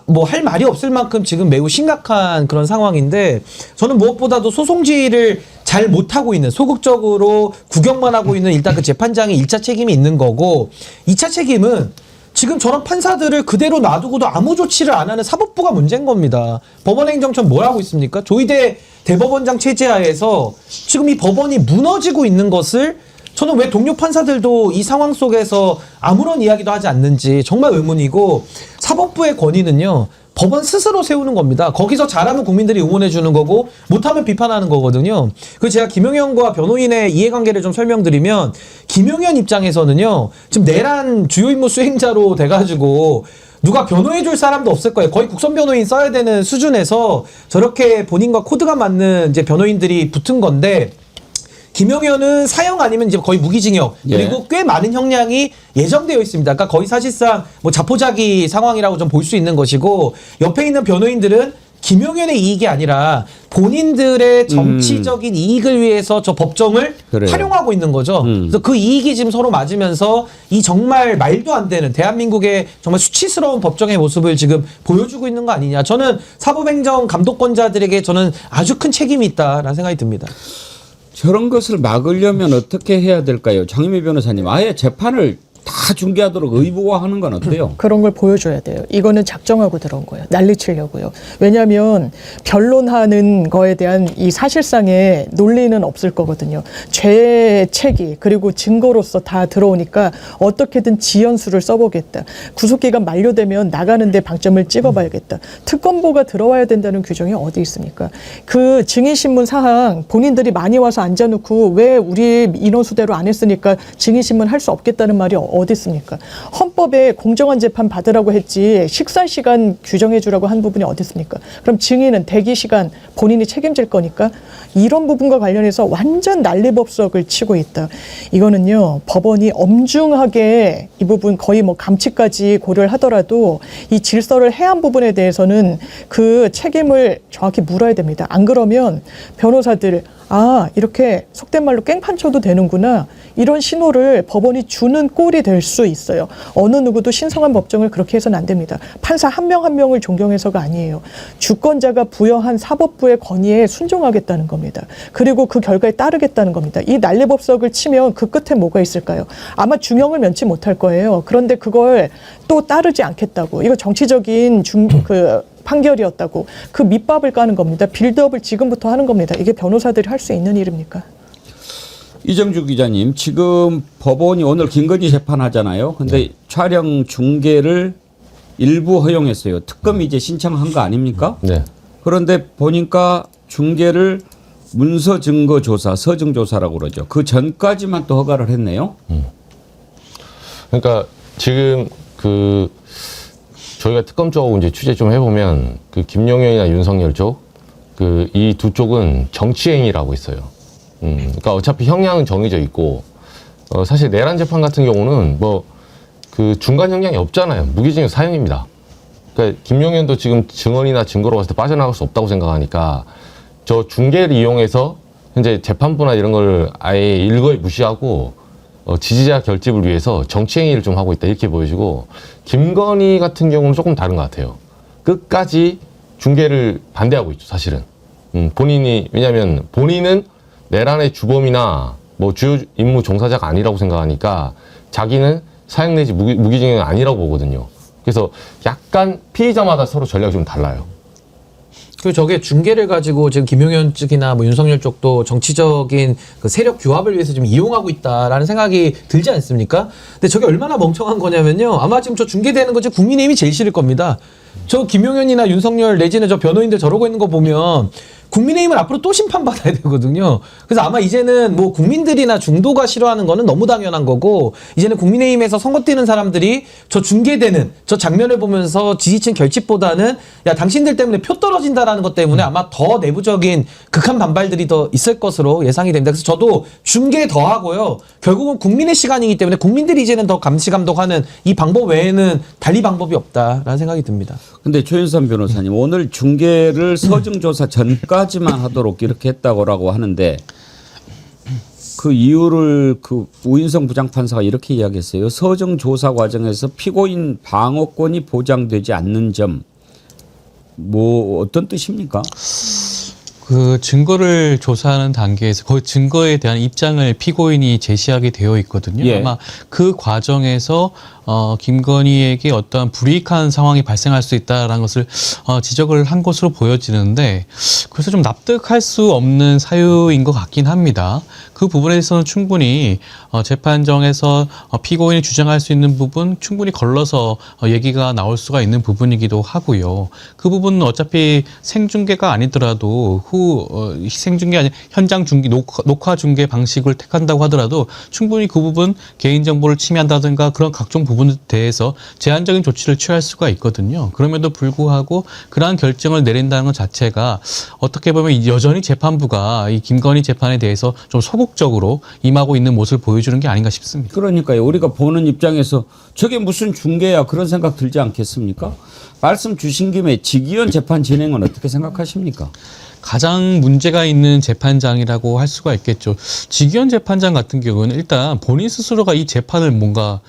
뭐 할 말이 없을 만큼 지금 매우 심각한 그런 상황인데 저는 무엇보다도 소송지를 잘 못하고 있는 소극적으로 구경만 하고 있는 일단 그 재판장이 1차 책임이 있는 거고 2차 책임은 지금 저런 판사들을 그대로 놔두고도 아무 조치를 안 하는 사법부가 문제인 겁니다. 법원행정처는 뭘 하고 있습니까? 조희대 대법원장 체제하에서 지금 이 법원이 무너지고 있는 것을 저는 왜 동료 판사들도 이 상황 속에서 아무런 이야기도 하지 않는지 정말 의문이고 사법부의 권위는요. 법원 스스로 세우는 겁니다. 거기서 잘하면 국민들이 응원해 주는 거고 못하면 비판하는 거거든요. 그래서 제가 김용현과 변호인의 이해관계를 좀 설명드리면 김용현 입장에서는요. 지금 내란 주요 임무 수행자로 돼가지고 누가 변호해 줄 사람도 없을 거예요. 거의 국선 변호인 써야 되는 수준에서 저렇게 본인과 코드가 맞는 이제 변호인들이 붙은 건데 김용현은 사형 아니면 이제 거의 무기징역 그리고 꽤 많은 형량이 예정되어 있습니다. 그러니까 거의 사실상 뭐 자포자기 상황이라고 좀 볼 수 있는 것이고 옆에 있는 변호인들은 김용현의 이익이 아니라 본인들의 정치적인 이익을 위해서 저 법정을 활용하고 있는 거죠. 그래서 그 이익이 지금 서로 맞으면서 이 정말 말도 안 되는 대한민국의 정말 수치스러운 법정의 모습을 지금 보여주고 있는 거 아니냐. 저는 사법행정 감독권자들에게 저는 아주 큰 책임이 있다라는 생각이 듭니다. 저런 것을 막으려면 어떻게 해야 될까요? 장유미 변호사님, 아예 재판을 다 중계하도록 의무화하는 건 어때요? 그런 걸 보여줘야 돼요. 이거는 작정하고 들어온 거예요. 난리치려고요. 왜냐하면 변론하는 거에 대한 이 사실상의 논리는 없을 거거든요. 죄책이 그리고 증거로서 다 들어오니까 어떻게든 지연수를 써보겠다. 구속기간 만료되면 나가는데 방점을 찍어봐야겠다. 특검보가 들어와야 된다는 규정이 어디 있습니까? 그 증인신문 사항 본인들이 많이 와서 앉아놓고 왜 우리 인원수대로 안 했으니까 증인신문 할 수 없겠다는 말이 어디 있습니까? 헌법에 공정한 재판 받으라고 했지 식사 시간 규정해 주라고 한 부분이 어디 있습니까? 그럼 증인은 대기 시간 본인이 책임질 거니까 이런 부분과 관련해서 완전 난리법석을 치고 있다. 이거는요 법원이 엄중하게 이 부분 거의 뭐 감치까지 고려를 하더라도 이 질서를 해한 부분에 대해서는 그 책임을 정확히 물어야 됩니다. 안 그러면 변호사들 이렇게 속된 말로 깽판 쳐도 되는구나. 이런 신호를 법원이 주는 꼴이 될 수 있어요. 어느 누구도 신성한 법정을 그렇게 해서는 안 됩니다. 판사 한 명 한 명을 존경해서가 아니에요. 주권자가 부여한 사법부의 권위에 순종하겠다는 겁니다. 그리고 그 결과에 따르겠다는 겁니다. 이 난리법석을 치면 그 끝에 뭐가 있을까요? 아마 중형을 면치 못할 거예요. 그런데 그걸 또 따르지 않겠다고. 이거 정치적인 판결이었다고 그 밑밥을 까는 겁니다. 빌드업을 지금부터 하는 겁니다. 이게 변호사들이 할 수 있는 일입니까? 이정주 기자님, 지금 법원이 오늘 김건희 재판하잖아요. 근데 촬영 중계를 일부 허용했어요. 특검이 이제 신청한 거 아닙니까? 네. 그런데 보니까 중계를 문서 증거 조사, 서증 조사라고 그러죠. 그 전까지만 또 허가를 했네요. 그러니까 지금 저희가 특검 쪽 이제 취재 좀 해보면 김용현이나 윤석열 쪽 이 두 쪽은 정치행위라고 있어요. 그러니까 어차피 형량은 정해져 있고 사실 내란 재판 같은 경우는 뭐 중간 형량이 없잖아요. 무기징역 사형입니다. 그러니까 김용현도 지금 증언이나 증거로 봤을 때 빠져나갈 수 없다고 생각하니까 저 중계를 이용해서 현재 재판부나 이런 걸 아예 일거에 무시하고 지지자 결집을 위해서 정치행위를 좀 하고 있다 이렇게 보여지고 김건희 같은 경우는 조금 다른 것 같아요. 끝까지 중계를 반대하고 있죠, 사실은. 왜냐하면 본인은 내란의 주범이나 뭐 주요 임무 종사자가 아니라고 생각하니까 자기는 사형 내지 무기징역이 아니라고 보거든요. 그래서 약간 피의자마다 서로 전략이 좀 달라요. 그리고 저게 중계를 가지고 지금 김용현 측이나 뭐 윤석열 쪽도 정치적인 그 세력 규합을 위해서 좀 이용하고 있다라는 생각이 들지 않습니까? 근데 저게 얼마나 멍청한 거냐면요. 아마 지금 저 중계되는 거 국민의힘이 제일 싫을 겁니다. 저 김용현이나 윤석열 내지는 저 변호인들 저러고 있는 거 보면 국민의힘은 앞으로 또 심판받아야 되거든요. 그래서 아마 이제는 뭐 국민들이나 중도가 싫어하는 거는 너무 당연한 거고 이제는 국민의힘에서 선거 뛰는 사람들이 저 중계되는 저 장면을 보면서 지지층 결집보다는 야 당신들 때문에 표 떨어진다라는 것 때문에 아마 더 내부적인 극한 반발들이 더 있을 것으로 예상이 됩니다. 그래서 저도 중계 더 하고요. 결국은 국민의 시간이기 때문에 국민들이 이제는 더 감시 감독하는 이 방법 외에는 달리 방법이 없다라는 생각이 듭니다. 근데 조윤선 변호사님 오늘 중계를 서증조사 전까지만 하도록 이렇게 했다고 하는데 그 이유를 우인성 부장판사가 이렇게 이야기했어요. 서증조사 과정에서 피고인 방어권이 보장되지 않는 점 뭐 어떤 뜻입니까? 그 증거를 조사하는 단계에서 그 증거에 대한 입장을 피고인이 제시하게 되어 있거든요. 예. 아마 그 과정에서 김건희에게 어떠한 불이익한 상황이 발생할 수 있다라는 것을 지적을 한 것으로 보여지는데 그래서 좀 납득할 수 없는 사유인 것 같긴 합니다. 그 부분에 대해서는 충분히 재판정에서 피고인이 주장할 수 있는 부분 충분히 걸러서 얘기가 나올 수가 있는 부분이기도 하고요. 그 부분은 어차피 생중계가 아니더라도 생중계 아니 현장 중계 녹화 중계 방식을 택한다고 하더라도 충분히 그 부분 개인정보를 침해한다든가 그런 각종 부분에 대해서 제한적인 조치를 취할 수가 있거든요. 그럼에도 불구하고 그러한 결정을 내린다는 것 자체가 어떻게 보면 여전히 재판부가 이 김건희 재판에 대해서 좀 소극적으로 임하고 있는 모습을 보여주는 게 아닌가 싶습니다. 그러니까요. 우리가 보는 입장에서 저게 무슨 중계야 그런 생각 들지 않겠습니까? 말씀 주신 김에 직위원 재판 진행은 어떻게 생각하십니까? 가장 문제가 있는 재판장이라고 할 수가 있겠죠. 직위원 재판장 같은 경우는 일단 본인 스스로가 이 재판을 뭔가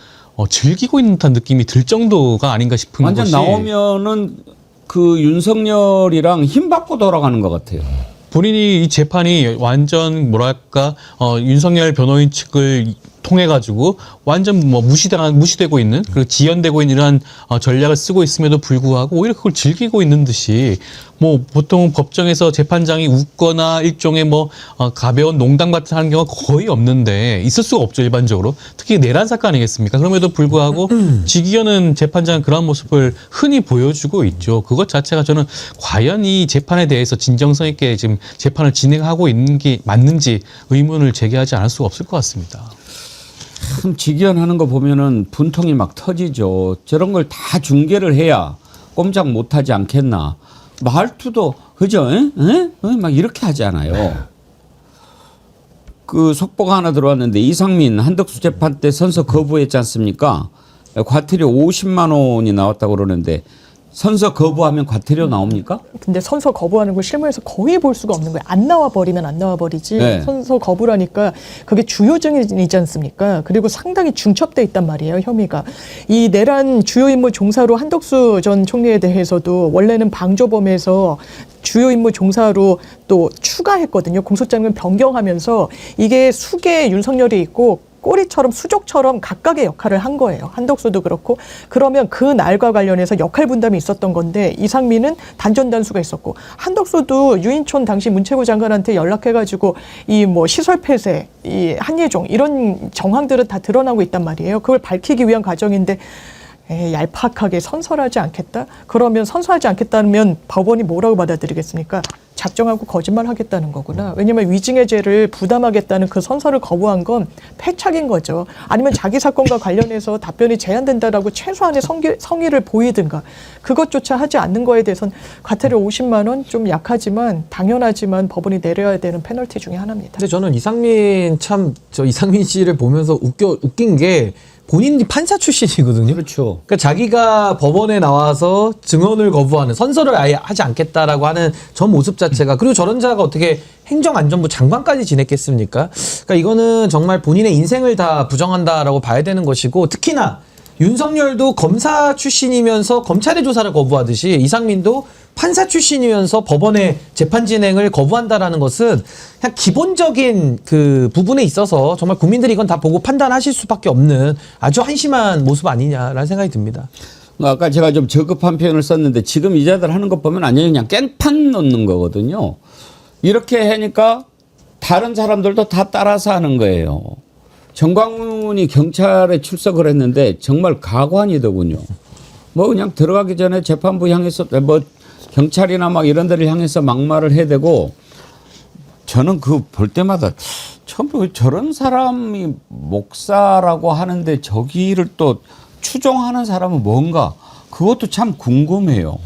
즐기고 있는 듯한 느낌이 들 정도가 아닌가 싶은 완전 것이 나오면은 그 윤석열이랑 힘 받고 돌아가는 것 같아요. 본인이 이 재판이 완전 뭐랄까 윤석열 변호인 측을 통해 가지고 완전 뭐 무시되고 있는 그리고 지연되고 있는 이러한 전략을 쓰고 있음에도 불구하고 오히려 그걸 즐기고 있는 듯이 뭐 보통 법정에서 재판장이 웃거나 일종의 뭐 가벼운 농담 같은 하는 경우가 거의 없는데 있을 수가 없죠 일반적으로 특히 내란 사건 아니겠습니까? 그럼에도 불구하고 직위원은 재판장은 그런 모습을 흔히 보여주고 있죠. 그것 자체가 저는 과연 이 재판에 대해서 진정성 있게 지금 재판을 진행하고 있는 게 맞는지 의문을 제기하지 않을 수가 없을 것 같습니다. 참 직위원하는 거 보면은 분통이 막 터지죠. 저런 걸 다 중계를 해야 꼼짝 못하지 않겠나. 말투도 그죠? 막 이렇게 하잖아요. 그 속보가 하나 들어왔는데 이상민 한덕수 재판 때 선서 거부했지 않습니까? 과태료 50만 원이 나왔다고 그러는데 선서 거부하면 과태료 나옵니까? 근데 선서 거부하는 걸 실무에서 거의 볼 수가 없는 거예요. 안 나와 버리면 안 나와 버리지. 네. 선서 거부라니까 그게 주요 증인이지 않습니까? 그리고 상당히 중첩돼 있단 말이에요. 혐의가. 이 내란 주요 임무 종사로 한덕수 전 총리에 대해서도 원래는 방조범에서 주요 임무 종사로 또 추가했거든요. 공소장을 변경하면서 이게 수계 윤석열이 있고 꼬리처럼 수족처럼 각각의 역할을 한 거예요. 한덕수도 그렇고. 그러면 그 날과 관련해서 역할 분담이 있었던 건데 이상민은 단전단수가 있었고 한덕수도 유인촌 당시 문체부 장관한테 연락해가지고 이 뭐 시설 폐쇄, 이 한예종 이런 정황들은 다 드러나고 있단 말이에요. 그걸 밝히기 위한 과정인데 얄팍하게 선설하지 않겠다? 그러면 선서하지 않겠다면 법원이 뭐라고 받아들이겠습니까? 작정하고 거짓말하겠다는 거구나. 왜냐하면 위증의 죄를 부담하겠다는 그 선서를 거부한 건 패착인 거죠. 아니면 자기 사건과 관련해서 답변이 제한된다라고 최소한의 성의를 보이든가. 그것조차 하지 않는 거에 대해서는 과태료 50만 원 좀 약하지만 당연하지만 법원이 내려야 되는 페널티 중에 하나입니다. 근데 저는 이상민 씨를 보면서 웃긴 게 본인이 판사 출신이거든요. 그렇죠. 그러니까 자기가 법원에 나와서 증언을 거부하는 선서를 아예 하지 않겠다라고 하는 저 모습 자체가, 그리고 저런 자가 어떻게 행정안전부 장관까지 지냈겠습니까? 그러니까 이거는 정말 본인의 인생을 다 부정한다라고 봐야 되는 것이고, 특히나 윤석열도 검사 출신이면서 검찰의 조사를 거부하듯이 이상민도 판사 출신이면서 법원의 재판 진행을 거부한다라는 것은 그냥 기본적인 그 부분에 있어서 정말 국민들이 이건 다 보고 판단하실 수밖에 없는 아주 한심한 모습 아니냐라는 생각이 듭니다. 아까 제가 좀 저급한 표현을 썼는데 지금 이자들 하는 것 보면 완전히 그냥 깽판 넣는 거거든요. 이렇게 하니까 다른 사람들도 다 따라서 하는 거예요. 정광훈이 경찰에 출석을 했는데 정말 가관이더군요. 뭐 그냥 들어가기 전에 재판부 향해서 뭐 경찰이나 막 이런 데를 향해서 막말을 해대고, 저는 그 볼 때마다 처음 저런 사람이 목사라고 하는데 저기를 또 추종하는 사람은 뭔가, 그것도 참 궁금해요.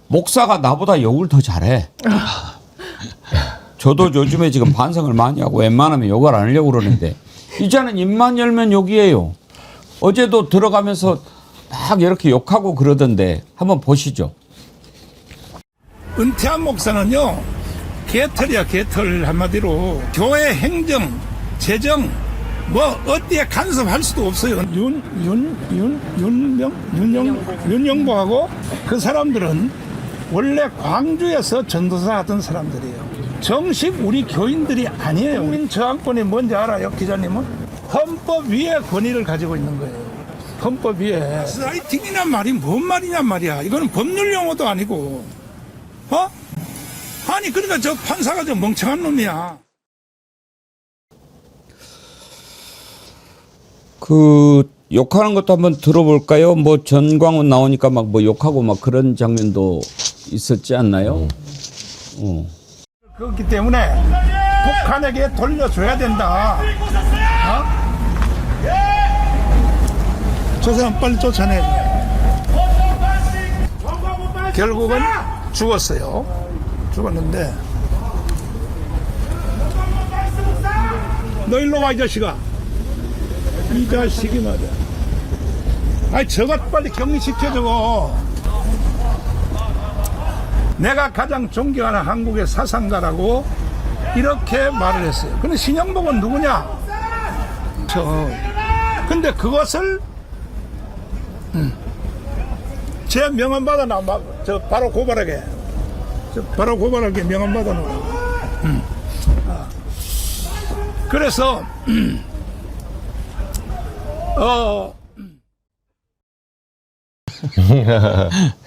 목사가 나보다 욕을 더 잘해. 저도 요즘에 지금 반성을 많이 하고 웬만하면 욕을 안 하려고 그러는데 이제는 입만 열면 욕이에요. 어제도 들어가면서 막 이렇게 욕하고 그러던데 한번 보시죠. 은퇴한 목사는요, 개털이야, 개털. 한마디로 교회 행정, 재정 뭐 어디에 간섭할 수도 없어요. 윤영보하고 그 사람들은 원래 광주에서 전도사 하던 사람들이에요. 정식 우리 교인들이 아니에요. 국민저항권이 뭔지 알아요, 기자님은? 헌법 위에 권위를 가지고 있는 거예요. 헌법 위에. 가스라이팅이란 말이 뭔 말이냔 말이야. 이거는 법률 용어도 아니고. 아니, 그러니까 저 판사가 저 멍청한 놈이야. 그 욕하는 것도 한번 들어볼까요? 뭐 전광훈 나오니까 막 뭐 욕하고 막 그런 장면도 있었지 않나요? 그렇기 때문에 북한에게 돌려줘야 된다. 저 사람 빨리 쫓아내. 결국은 죽었어요. 죽었는데, 너 일로 와, 이 자식아. 이 자식이 말이야. 아이, 저것 빨리 격리시켜, 저거. 내가 가장 존경하는 한국의 사상가라고 이렇게 말을 했어요. 근데 신영복은 누구냐? 근데 그것을 제 명함 받아놔. 저 바로 고발하게. 바로 고발하게 명함 받아놓으라고. 그래서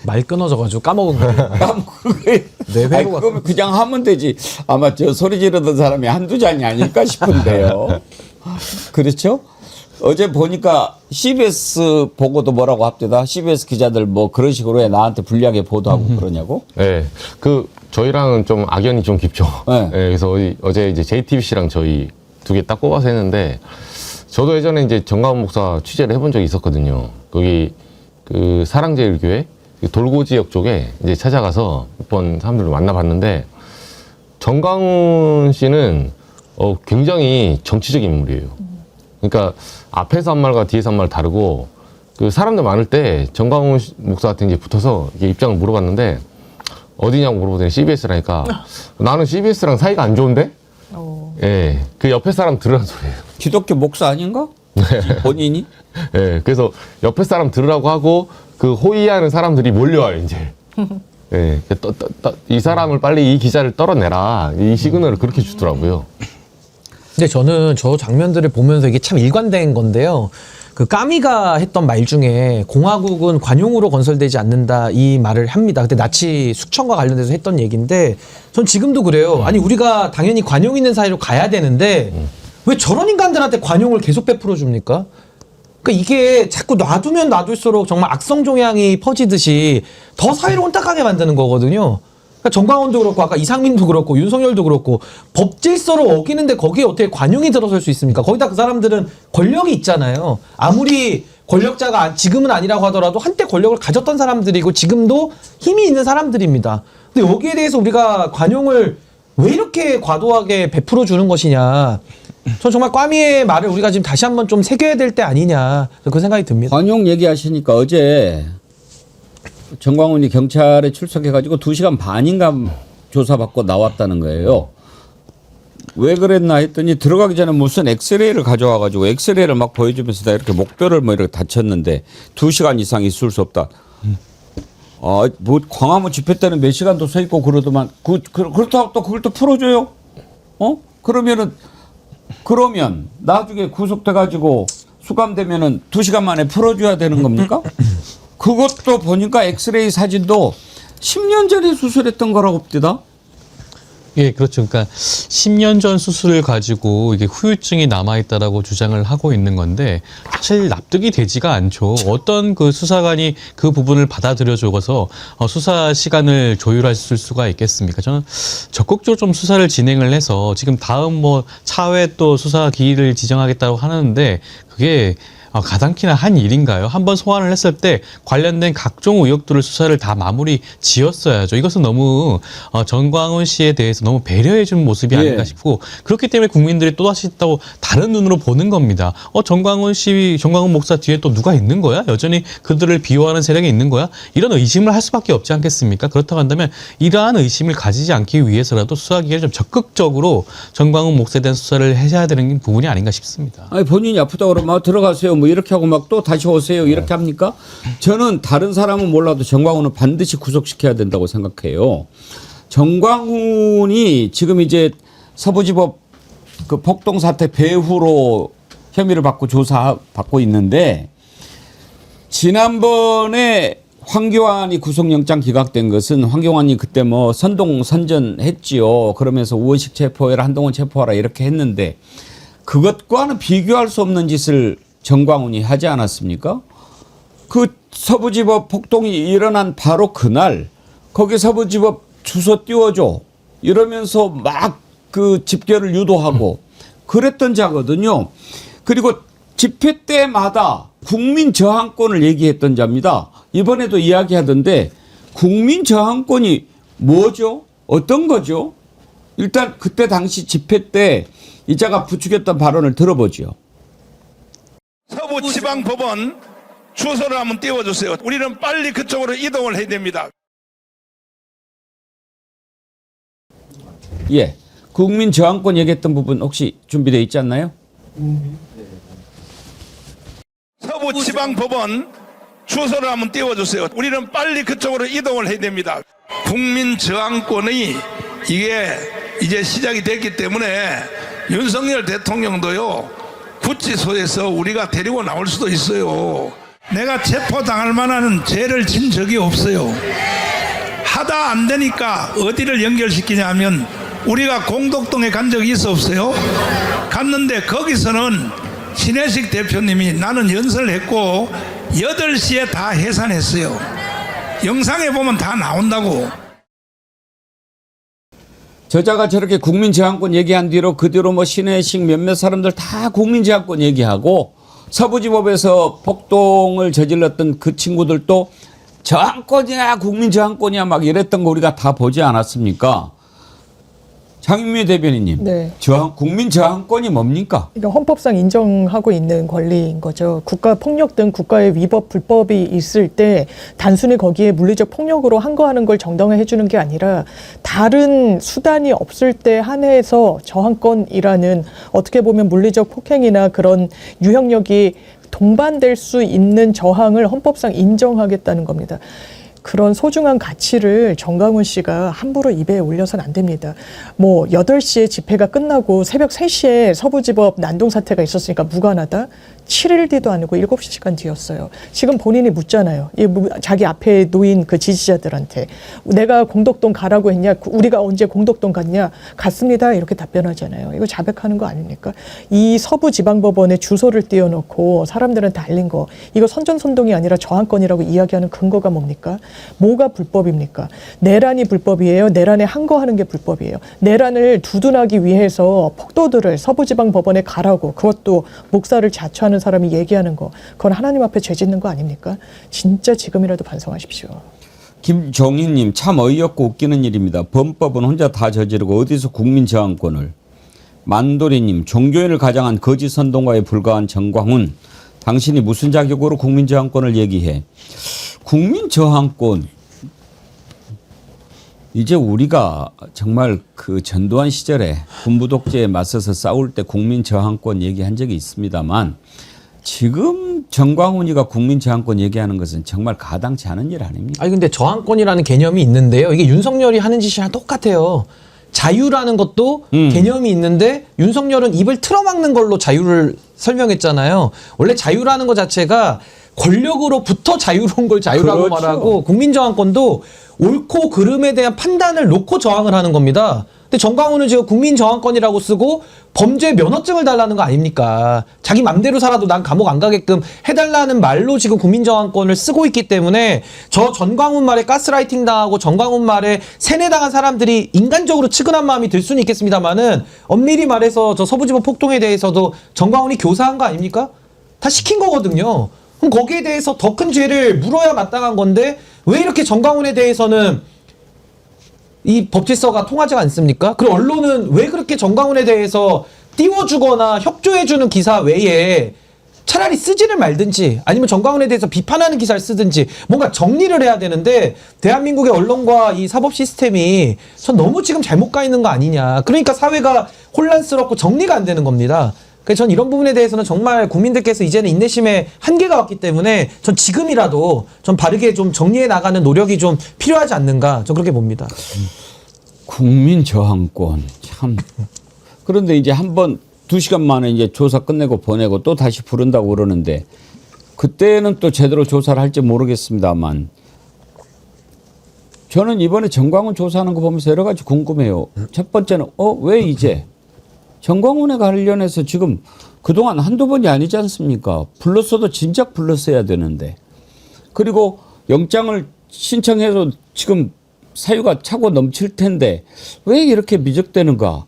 말 끊어져가지고 까먹은 거예요. 네, 아니, 그거면 그냥 하면 되지. 아마 저 소리 지르던 사람이 한두 잔이 아닐까 싶은데요. 그렇죠? 어제 보니까 CBS 보고도 뭐라고 합니다. CBS 기자들 뭐 그런 식으로 해 나한테 불리하게 보도하고 그러냐고? 네, 그 저희랑은 좀 악연이 좀 깊죠. 네. 네, 그래서 어제 이제 JTBC랑 저희 두 개 딱 뽑아서 했는데, 저도 예전에 이제 정광훈 목사 취재를 해본 적이 있었거든요. 거기 그 사랑제일교회 돌고 지역 쪽에 이제 찾아가서 몇 번 사람들을 만나봤는데, 정광훈 씨는 굉장히 정치적인 인물이에요. 그러니까 앞에서 한 말과 뒤에서 한 말 다르고, 그 사람들 많을 때 정광훈 목사한테 이제 붙어서 이게 입장을 물어봤는데, 어디냐고 물어보더니 CBS라니까 나는 CBS랑 사이가 안 좋은데? 예, 그 옆에 사람 들으라는 소리예요. 기독교 목사 아닌가? 본인이? 예, 그래서 옆에 사람 들으라고 하고 그 호의하는 사람들이 몰려와요, 이제. 예, 이 사람을 빨리 이 기자를 떨어내라. 이 시그널을 그렇게 주더라고요. 근데 저는 저 장면들을 보면서 이게 참 일관된 건데요. 그 까미가 했던 말 중에 공화국은 관용으로 건설되지 않는다 이 말을 합니다. 그때 나치 숙청과 관련돼서 했던 얘기인데, 전 지금도 그래요. 아니, 우리가 당연히 관용 있는 사회로 가야 되는데 왜 저런 인간들한테 관용을 계속 베풀어 줍니까? 그러니까 이게 자꾸 놔두면 놔둘수록 정말 악성 종양이 퍼지듯이 더 사회를 혼탁하게 만드는 거거든요. 그러니까 정광훈도 그렇고 아까 이상민도 그렇고 윤석열도 그렇고 법 질서를 어기는데 거기에 어떻게 관용이 들어설 수 있습니까? 거기다 그 사람들은 권력이 있잖아요. 아무리 권력자가 지금은 아니라고 하더라도 한때 권력을 가졌던 사람들이고 지금도 힘이 있는 사람들입니다. 근데 여기에 대해서 우리가 관용을 왜 이렇게 과도하게 베풀어 주는 것이냐. 전 정말 꽈미의 말을 우리가 지금 다시 한번 좀 새겨야 될 때 아니냐. 그 생각이 듭니다. 관용 얘기하시니까 어제 정광훈이 경찰에 출석해가지고 2시간 반인가 조사받고 나왔다는 거예요. 왜 그랬나 했더니 들어가기 전에 무슨 엑스레이를 가져와가지고 엑스레이를 막 보여주면서 다 이렇게 목뼈를 뭐 이렇게 다쳤는데 2시간 이상 있을 수 없다. 뭐 광화문 집회 때는 몇 시간도 서 있고 그러더만 그렇다고 또 그걸 또 풀어줘요? 그러면 나중에 구속돼가지고 수감되면은 2시간 만에 풀어줘야 되는 겁니까? 그것도 보니까 엑스레이 사진도 10년 전에 수술했던 거라고 봅니다. 예, 그렇죠. 그러니까 10년 전 수술을 가지고 이게 후유증이 남아있다라고 주장을 하고 있는 건데 사실 납득이 되지가 않죠. 어떤 그 수사관이 그 부분을 받아들여줘서 수사 시간을 조율할 수가 있겠습니까? 저는 적극적으로 좀 수사를 진행을 해서 지금 다음 뭐 차후에 또 수사 기일을 지정하겠다고 하는데 그게 가당키나 한 일인가요? 한번 소환을 했을 때 관련된 각종 의혹들을 수사를 다 마무리 지었어야죠. 이것은 너무 정광훈 씨에 대해서 너무 배려해 주는 모습이 아닌가 싶고 그렇기 때문에 국민들이 또다시 또 다른 눈으로 보는 겁니다. 정광훈 목사 뒤에 또 누가 있는 거야? 여전히 그들을 비호하는 세력이 있는 거야? 이런 의심을 할 수밖에 없지 않겠습니까? 그렇다고 한다면 이러한 의심을 가지지 않기 위해서라도 수사기관이 좀 적극적으로 정광훈 목사에 대한 수사를 해야 되는 부분이 아닌가 싶습니다. 아니 본인이 아프다고 그러면 들어가세요. 뭐 이렇게 하고 막 또 다시 오세요. 이렇게 합니까? 저는 다른 사람은 몰라도 정광훈은 반드시 구속시켜야 된다고 생각해요. 정광훈이 지금 이제 서부지법 그 폭동 사태 배후로 혐의를 받고 조사받고 있는데 지난번에 황교안이 구속영장 기각된 것은 황교안이 그때 뭐 선동선전했지요. 그러면서 우원식 체포해라 한동훈 체포하라 이렇게 했는데 그것과는 비교할 수 없는 짓을 정광훈이 하지 않았습니까? 그 서부지법 폭동이 일어난 바로 그날 거기 서부지법 주소 띄워줘 이러면서 막 그 집결을 유도하고 그랬던 자거든요. 그리고 집회 때마다 국민 저항권을 얘기했던 자입니다. 이번에도 이야기하던데 국민 저항권이 뭐죠? 어떤 거죠? 일단 그때 당시 집회 때 이 자가 부추겼던 발언을 들어보죠. 서부지방법원 주소를 한번 띄워주세요. 우리는 빨리 그쪽으로 이동을 해야 됩니다. 예, 국민 저항권 얘기했던 부분 혹시 준비되어 있지 않나요? 서부지방법원 주소를 한번 띄워주세요. 우리는 빨리 그쪽으로 이동을 해야 됩니다. 국민 저항권이 이게 이제 시작이 됐기 때문에 윤석열 대통령도요 구치소에서 우리가 데리고 나올 수도 있어요. 내가 체포당할 만한 죄를 진 적이 없어요. 하다 안 되니까 어디를 연결시키냐 하면 우리가 공덕동에 간 적이 있어 없어요? 갔는데 거기서는 신혜식 대표님이 나는 연설을 했고 8시에 다 해산했어요. 영상에 보면 다 나온다고. 저자가 저렇게 국민 저항권 얘기한 뒤로 그 뒤로 뭐 신혜식 몇몇 사람들 다 국민 저항권 얘기하고 서부지법에서 폭동을 저질렀던 그 친구들도 저항권이야 국민 저항권이야 막 이랬던 거 우리가 다 보지 않았습니까? 장윤미 대변인님, 네. 국민 저항권이 뭡니까? 그러니까 헌법상 인정하고 있는 권리인 거죠. 국가 폭력 등 국가의 위법 불법이 있을 때 단순히 거기에 물리적 폭력으로 항거하는 걸 정당화해 주는 게 아니라 다른 수단이 없을 때 한해서 저항권이라는 어떻게 보면 물리적 폭행이나 그런 유형력이 동반될 수 있는 저항을 헌법상 인정하겠다는 겁니다. 그런 소중한 가치를 정광훈 씨가 함부로 입에 올려서는 안 됩니다. 뭐 8시에 집회가 끝나고 새벽 3시에 서부지법 난동 사태가 있었으니까 무관하다? 7일 뒤도 아니고 7시간 뒤였어요. 지금 본인이 묻잖아요. 자기 앞에 놓인 그 지지자들한테 내가 공덕동 가라고 했냐? 우리가 언제 공덕동 갔냐? 갔습니다. 이렇게 답변하잖아요. 이거 자백하는 거 아닙니까? 이 서부지방법원에 주소를 띄워놓고 사람들한테 알린 거 이거 선전선동이 아니라 저항권이라고 이야기하는 근거가 뭡니까? 뭐가 불법입니까? 내란이 불법이에요. 내란에 항거하는 게 불법이에요. 내란을 두둔하기 위해서 폭도들을 서부지방법원에 가라고 그것도 목사를 자처하는 사람이 얘기하는 거 그건 하나님 앞에 죄 짓는 거 아닙니까? 진짜 지금이라도 반성하십시오. 김종희님 참 어이없고 웃기는 일입니다. 범법은 혼자 다 저지르고 어디서 국민 저항권을. 만도리님 종교인을 가장한 거짓 선동가에 불과한 정광훈 당신이 무슨 자격으로 국민 저항권을 얘기해. 국민 저항권 이제 우리가 정말 그 전두환 시절에 군부 독재에 맞서서 싸울 때 국민 저항권 얘기한 적이 있습니다만 지금 정광훈이가 국민 저항권 얘기하는 것은 정말 가당치 않은 일 아닙니까? 아니 근데 저항권이라는 개념이 있는데요. 이게 윤석열이 하는 짓이랑 똑같아요. 자유라는 것도 개념이 있는데 윤석열은 입을 틀어막는 걸로 자유를 설명했잖아요. 원래 자유라는 것 자체가 권력으로부터 자유로운 걸 자유라고 그렇죠. 말하고 국민저항권도 옳고 그름에 대한 판단을 놓고 저항을 하는 겁니다. 근데 정광훈은 지금 국민저항권이라고 쓰고 범죄 면허증을 달라는 거 아닙니까? 자기 맘대로 살아도 난 감옥 안 가게끔 해달라는 말로 지금 국민저항권을 쓰고 있기 때문에 저 정광훈 말에 가스라이팅 당하고 정광훈 말에 세뇌당한 사람들이 인간적으로 측은한 마음이 들 수는 있겠습니다만은 엄밀히 말해서 저 서부지법 폭동에 대해서도 정광훈이 교사한 거 아닙니까? 다 시킨 거거든요. 그럼 거기에 대해서 더 큰 죄를 물어야 마땅한 건데 왜 이렇게 정광훈에 대해서는 이 법질서가 통하지 않습니까? 그리고 언론은 왜 그렇게 정광훈에 대해서 띄워주거나 협조해주는 기사 외에 차라리 쓰지를 말든지 아니면 정광훈에 대해서 비판하는 기사를 쓰든지 뭔가 정리를 해야 되는데 대한민국의 언론과 이 사법 시스템이 전 너무 지금 잘못 가 있는 거 아니냐. 그러니까 사회가 혼란스럽고 정리가 안 되는 겁니다. 그래서 전 이런 부분에 대해서는 정말 국민들께서 이제는 인내심의 한계가 왔기 때문에 전 지금이라도 좀 바르게 좀 정리해 나가는 노력이 좀 필요하지 않는가 저 그렇게 봅니다. 국민 저항권 참. 그런데 이제 한번 2시간 만에 이제 조사 끝내고 보내고 또 다시 부른다고 그러는데 그때는 또 제대로 조사를 할지 모르겠습니다만 저는 이번에 정광훈 조사하는 거 보면서 여러 가지 궁금해요. 첫 번째는 왜 이제 정광훈에 관련해서 지금 그동안 한두 번이 아니지 않습니까? 불렀어도 진작 불렀어야 되는데. 그리고 영장을 신청해서 지금 사유가 차고 넘칠 텐데 왜 이렇게 미적대는가?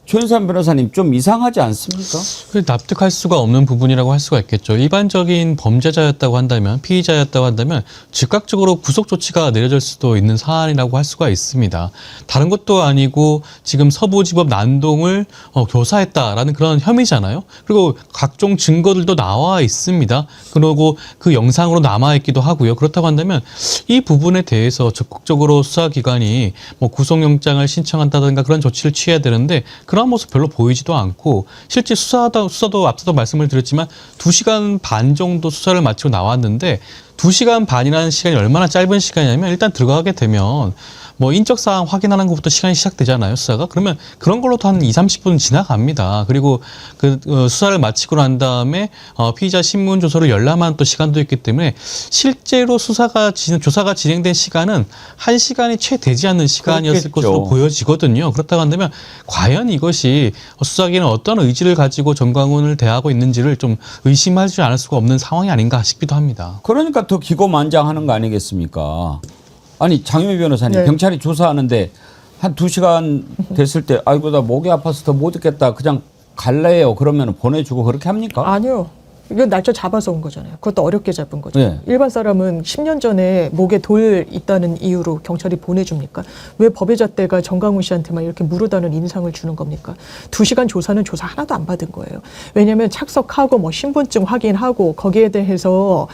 조윤선 변호사님 좀 이상하지 않습니까? 납득할 수가 없는 부분이라고 할 수가 있겠죠. 일반적인 범죄자였다고 한다면 피의자였다고 한다면 즉각적으로 구속 조치가 내려질 수도 있는 사안이라고 할 수가 있습니다. 다른 것도 아니고 지금 서부지법 난동을 교사했다라는 그런 혐의잖아요. 그리고 각종 증거들도 나와 있습니다. 그리고 그 영상으로 남아있기도 하고요. 그렇다고 한다면 이 부분에 대해서 적극적으로 수사기관이 뭐 구속영장을 신청한다든가 그런 조치를 취해야 되는데 그런 모습 별로 보이지도 않고 실제 수사도 앞서도 말씀을 드렸지만 2시간 반 정도 수사를 마치고 나왔는데 2시간 반이라는 시간이 얼마나 짧은 시간이냐면 일단 들어가게 되면 뭐 인적 사항 확인하는 것부터 시간이 시작되잖아요, 수사가. 그러면 그런 걸로도 한 2-30분 지나갑니다. 그리고 그 수사를 마치고 난 다음에 피의자 신문 조서를 열람한 또 시간도 있기 때문에 실제로 조사가 진행된 시간은 1시간이 채 되지 않는 시간이었을 그렇겠죠. 것으로 보여지거든요. 그렇다고 한다면 과연 이것이 수사기는 어떤 의지를 가지고 정광훈을 대하고 있는지를 좀 의심하지 않을 수가 없는 상황이 아닌가 싶기도 합니다. 그러니까 더 기고만장하는 거 아니겠습니까? 아니 장유미 변호사님 네. 경찰이 조사하는데 한 2시간 됐을 때 아이고 나 목이 아파서 더 못 있겠다 그냥 갈래요 그러면 보내주고 그렇게 합니까? 아니요. 이거 날짜 잡아서 온 거잖아요. 그것도 어렵게 잡은 거죠. 네. 일반 사람은 10년 전에 목에 돌 있다는 이유로 경찰이 보내줍니까? 왜 법의 잣대가 정광훈 씨한테만 이렇게 무르다는 인상을 주는 겁니까? 2시간 조사는 조사 하나도 안 받은 거예요. 왜냐하면 착석하고 뭐 신분증 확인하고 거기에 대해서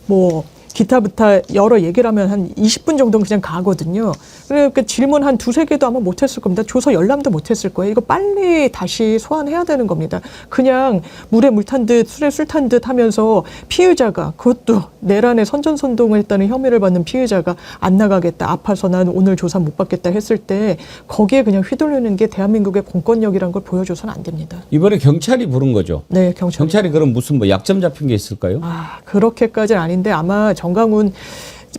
뭐 기타부터 여러 얘기를 하면 한 20분 정도는 그냥 가거든요. 그러니까 질문 한 두세 개도 아마 못했을 겁니다. 조서 열람도 못했을 거예요. 이거 빨리 다시 소환해야 되는 겁니다. 그냥 물에 물 탄 듯 술에 술 탄 듯 하면서 피의자가, 그것도 내란에 선전선동을 했다는 혐의를 받는 피의자가 안 나가겠다, 아파서 난 오늘 조사 못 받겠다 했을 때 거기에 그냥 휘둘리는 게 대한민국의 공권력이라는 걸 보여줘서는 안 됩니다. 이번에 경찰이 부른 거죠? 네, 경찰이 그럼 무슨 뭐 약점 잡힌 게 있을까요? 그렇게까지는 아닌데 아마 정강훈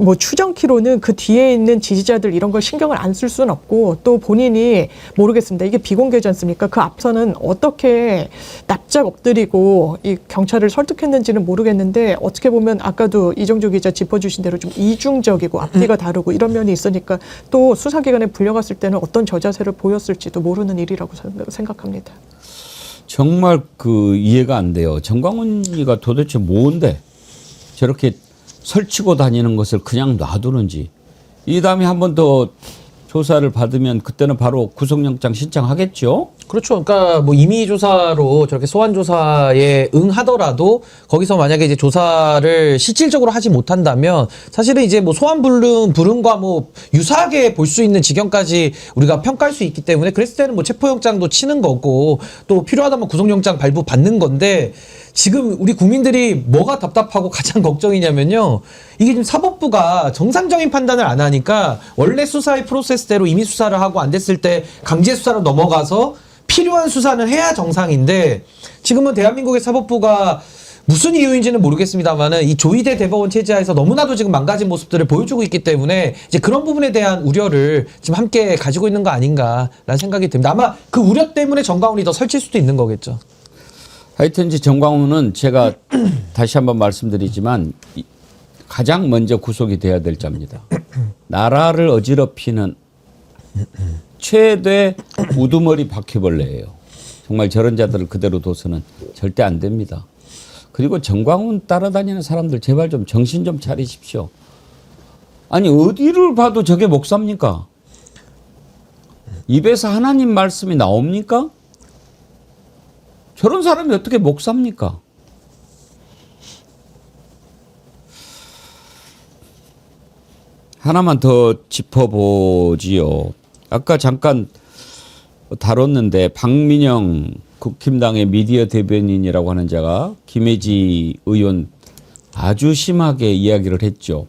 뭐 추정키로는 그 뒤에 있는 지지자들 이런 걸 신경을 안 쓸 수는 없고, 또 본인이 모르겠습니다. 이게 비공개지 않습니까? 그 앞서는 어떻게 납작 엎드리고 이 경찰을 설득했는지는 모르겠는데, 어떻게 보면 아까도 이정조 기자 짚어주신 대로 좀 이중적이고 앞뒤가 다르고 이런 면이 있으니까 또 수사기관에 불려갔을 때는 어떤 저자세를 보였을지도 모르는 일이라고 생각합니다. 정말 그 이해가 안 돼요. 정광훈이가 도대체 뭔데 저렇게 설치고 다니는 것을 그냥 놔두는지. 이 다음에 한 번 더 조사를 받으면 그때는 바로 구속영장 신청하겠죠? 그렇죠. 그러니까 뭐 임의 조사로 저렇게 소환 조사에 응하더라도 거기서 만약에 이제 조사를 실질적으로 하지 못한다면 사실은 이제 뭐 소환 불응과 뭐 유사하게 볼 수 있는 지경까지 우리가 평가할 수 있기 때문에, 그랬을 때는 뭐 체포영장도 치는 거고 또 필요하다면 구속영장 발부 받는 건데, 지금 우리 국민들이 뭐가 답답하고 가장 걱정이냐면요, 이게 지금 사법부가 정상적인 판단을 안 하니까 원래 수사의 프로세스대로 임의 수사를 하고 안 됐을 때 강제 수사로 넘어가서 필요한 수사는 해야 정상인데, 지금은 대한민국의 사법부가 무슨 이유인지는 모르겠습니다만은 이 조희대 대법원 체제하에서 너무나도 지금 망가진 모습들을 보여주고 있기 때문에 이제 그런 부분에 대한 우려를 지금 함께 가지고 있는 거 아닌가라는 생각이 듭니다. 아마 그 우려 때문에 정광훈이 더 설칠 수도 있는 거겠죠. 하여튼 이제 정광훈은 제가 다시 한번 말씀드리지만 가장 먼저 구속이 돼야 될 자입니다. 나라를 어지럽히는 최대 우두머리 바퀴벌레예요. 정말 저런 자들을 그대로 둬서는 절대 안 됩니다. 그리고 정광훈 따라다니는 사람들 제발 좀 정신 좀 차리십시오. 아니 어디를 봐도 저게 목사입니까? 입에서 하나님 말씀이 나옵니까? 저런 사람이 어떻게 목사입니까? 하나만 더 짚어보지요. 아까 잠깐 다뤘는데 박민영 국힘당의 미디어 대변인이라고 하는 자가 김혜지 의원 아주 심하게 이야기를 했죠.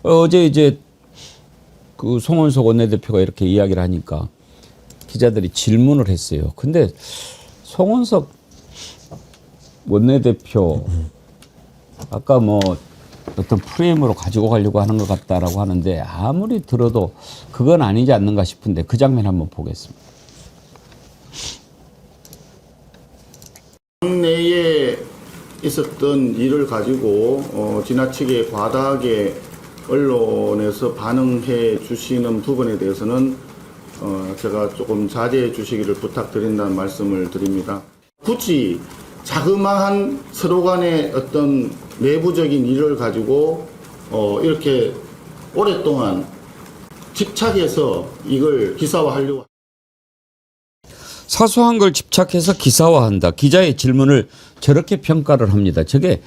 어제 이제 그 송원석 원내대표가 이렇게 이야기를 하니까 기자들이 질문을 했어요. 근데 송원석 원내대표 아까 뭐 어떤 프레임으로 가지고 가려고 하는 것 같다라고 하는데 아무리 들어도 그건 아니지 않는가 싶은데 그 장면 한번 보겠습니다. 내에 있었던 일을 가지고 지나치게 과다하게 언론에서 반응해 주시는 부분에 대해서는 제가 조금 자제해 주시기를 부탁드린다는 말씀을 드립니다. 굳이 자그마한 서로 간의 어떤 내부적인 일을 가지고 이렇게 오랫동안 집착해서 이걸 기사화하려고. 사소한 걸 집착해서 기사화한다. 기자의 질문을 저렇게 평가를 합니다. 저게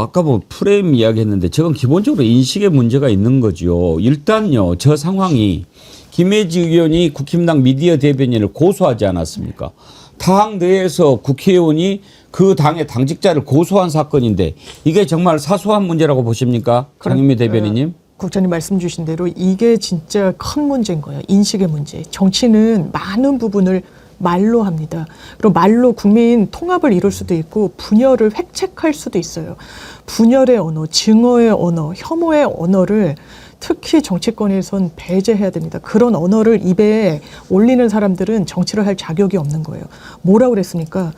아까 뭐 프레임 이야기했는데 저건 기본적으로 인식의 문제가 있는 거죠. 일단요, 저 상황이 김혜지 의원이 국힘당 미디어 대변인을 고소하지 않았습니까? 당 내에서 국회의원이 그 당의 당직자를 고소한 사건인데 이게 정말 사소한 문제라고 보십니까? 장윤미 대변인님? 국장님 말씀 주신 대로 이게 진짜 큰 문제인 거예요. 인식의 문제. 정치는 많은 부분을 말로 합니다. 그리고 말로 국민 통합을 이룰 수도 있고 분열을 획책할 수도 있어요. 분열의 언어, 증오의 언어, 혐오의 언어를 특히 정치권에선 배제해야 됩니다. 그런 언어를 입에 올리는 사람들은 정치를 할 자격이 없는 거예요. 뭐라고 그랬습니까?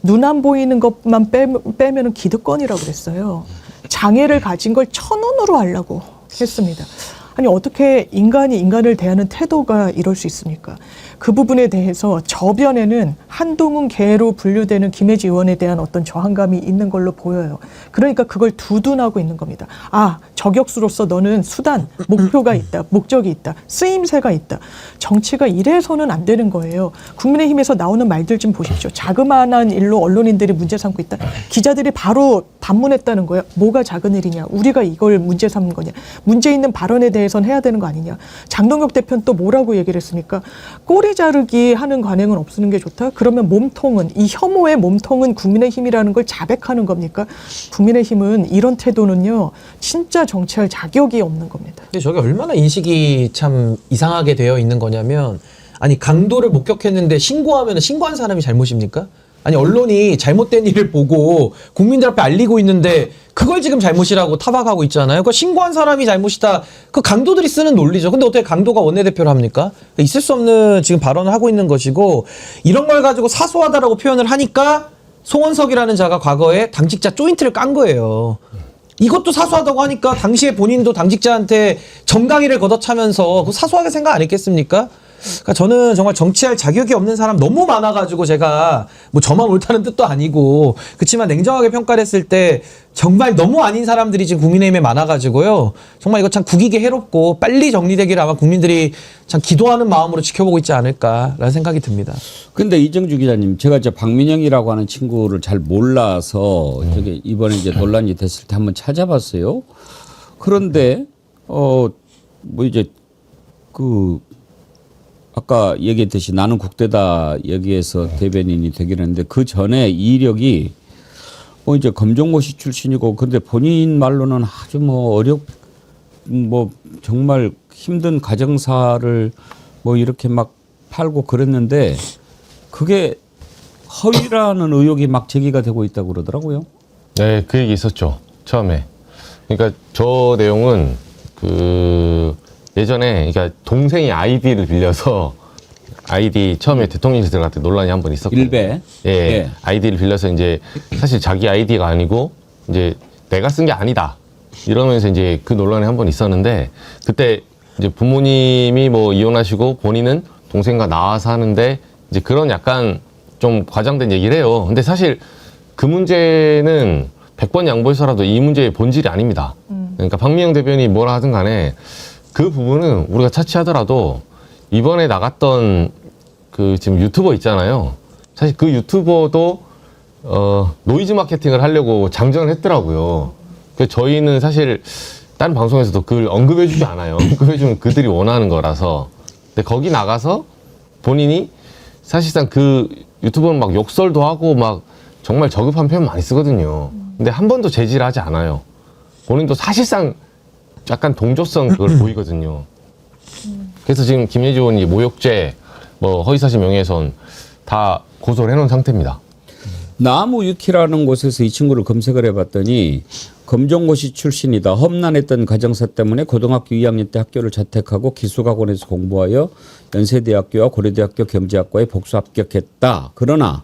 눈 안 보이는 것만 빼면은 기득권이라고 그랬어요. 장애를 가진 걸 천원으로 하려고 했습니다. 아니 어떻게 인간이 인간을 대하는 태도가 이럴 수 있습니까? 그 부분에 대해서 저변에는 한동훈 계로 분류되는 김혜지 의원에 대한 어떤 저항감이 있는 걸로 보여요. 그러니까 그걸 두둔하고 있는 겁니다. 아, 저격수로서 너는 수단, 목표가 있다, 목적이 있다, 쓰임새가 있다. 정치가 이래서는 안 되는 거예요. 국민의힘에서 나오는 말들 좀 보십시오. 자그마한 일로 언론인들이 문제 삼고 있다. 기자들이 바로 반문했다는 거예요. 뭐가 작은 일이냐. 우리가 이걸 문제 삼는 거냐. 문제 있는 발언에 대해서는 해야 되는 거 아니냐. 장동혁 대표는 또 뭐라고 얘기를 했습니까? 꼬리 자르기 하는 관행은 없애는 게 좋다. 그러면 몸통은, 이 혐오의 몸통은 국민의힘이라는 걸 자백하는 겁니까? 국민의힘은 이런 태도는요, 진짜 정치할 자격이 없는 겁니다. 근데 저게 얼마나 인식이 참 이상하게 되어 있는 거냐면, 아니 강도를 목격했는데 신고하면 신고한 사람이 잘못입니까? 아니 언론이 잘못된 일을 보고 국민들 앞에 알리고 있는데 그걸 지금 잘못이라고 타박하고 있잖아요. 그 신고한 사람이 잘못이다. 그 강도들이 쓰는 논리죠. 근데 어떻게 강도가 원내대표를 합니까? 있을 수 없는 지금 발언을 하고 있는 것이고, 이런 걸 가지고 사소하다라고 표현을 하니까 송원석이라는 자가 과거에 당직자 조인트를 깐 거예요. 이것도 사소하다고 하니까 당시에 본인도 당직자한테 정강이를 걷어차면서 그 사소하게 생각 안 했겠습니까? 그러니까 저는 정말 정치할 자격이 없는 사람 너무 많아가지고, 제가 뭐 저만 옳다는 뜻도 아니고, 그렇지만 냉정하게 평가를 했을 때 정말 너무 아닌 사람들이 지금 국민의힘에 많아가지고요. 정말 이거 참 국익에 해롭고 빨리 정리되기를 아마 국민들이 참 기도하는 마음으로 지켜보고 있지 않을까라는 생각이 듭니다. 근데 이정주 기자님, 제가 이제 박민영이라고 하는 친구를 잘 몰라서 저게 이번에 이제 논란이 됐을 때 한번 찾아봤어요. 그런데 뭐 이제 아까 얘기했듯이 나는 국대다 여기에서 대변인이 되기로 했는데, 그 전에 이력이 뭐 이제 검정고시 출신이고, 근데 본인 말로는 아주 뭐 정말 힘든 가정사를 뭐 이렇게 막 팔고 그랬는데, 그게 허위라는 의혹이 막 제기가 되고 있다고 그러더라고요. 네, 그 얘기 있었죠. 처음에. 그러니까 저 내용은 예전에, 그러니까 동생이 아이디를 빌려서, 아이디 처음에 대통령실 들어갈 때 논란이 한 번 있었거든요. 일베. 예, 아이디를 빌려서 이제 사실 자기 아이디가 아니고 이제 내가 쓴 게 아니다 이러면서 이제 그 논란이 한 번 있었는데, 그때 이제 부모님이 뭐 이혼하시고 본인은 동생과 나와서 하는데 이제 그런 약간 좀 과장된 얘기를 해요. 근데 사실 그 문제는 100번 양보해서라도 이 문제의 본질이 아닙니다. 그러니까 박민영 대변인이 뭐라 하든 간에 그 부분은 우리가 차치하더라도 이번에 나갔던 그 지금 유튜버 있잖아요. 사실 그 유튜버도 노이즈 마케팅을 하려고 장전을 했더라고요. 그래서 저희는 사실 다른 방송에서도 그걸 언급해주지 않아요. 언급해주면 그들이 원하는 거라서. 근데 거기 나가서 본인이 사실상 그 유튜버는 막 욕설도 하고 막 정말 저급한 표현 많이 쓰거든요. 근데 한 번도 제지를 하지 않아요. 본인도 사실상 약간 동조성 그걸 보이거든요. 그래서 지금 김예지 의원이 모욕죄, 뭐 허위사실 명예훼손 다 고소를 해놓은 상태입니다. 나무위키라는 곳에서 이 친구를 검색을 해봤더니 검정고시 출신이다. 험난했던 가정사 때문에 고등학교 2학년 때 학교를 자퇴하고 기숙학원에서 공부하여 연세대학교와 고려대학교 경제학과에 복수 합격했다. 그러나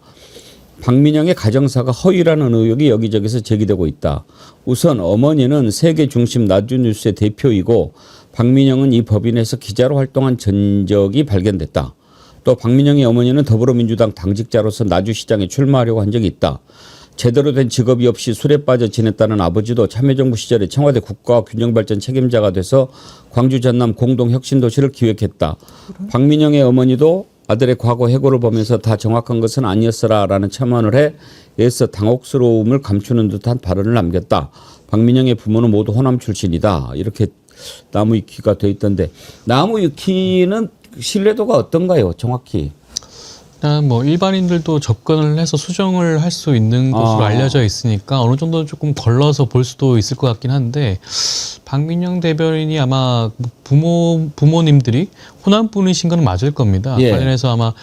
박민영의 가정사가 허위라는 의혹이 여기저기서 제기되고 있다. 우선 어머니는 세계 중심 나주뉴스의 대표이고 박민영은 이 법인에서 기자로 활동한 전적이 발견됐다. 또 박민영의 어머니는 더불어민주당 당직자로서 나주시장에 출마하려고 한 적이 있다. 제대로 된 직업이 없이 술에 빠져 지냈다는 아버지도 참여정부 시절에 청와대 국가균형발전 책임자가 돼서 광주 전남 공동혁신도시를 기획했다. 박민영의 어머니도 아들의 과거 해고를 보면서 다 정확한 것은 아니었어라라는 첨언을 해 애써 당혹스러움을 감추는 듯한 발언을 남겼다. 박민영의 부모는 모두 호남 출신이다. 이렇게 나무위키가 돼 있던데, 나무위키는 신뢰도가 어떤가요, 정확히? 일단 뭐 일반인들도 접근을 해서 수정을 할 수 있는 것으로 알려져 있으니까 어느 정도 조금 걸러서 볼 수도 있을 것 같긴 한데, 박민영 대변인이 아마 부모님들이 호남 분이신 건 맞을 겁니다. 예. 관련해서 아마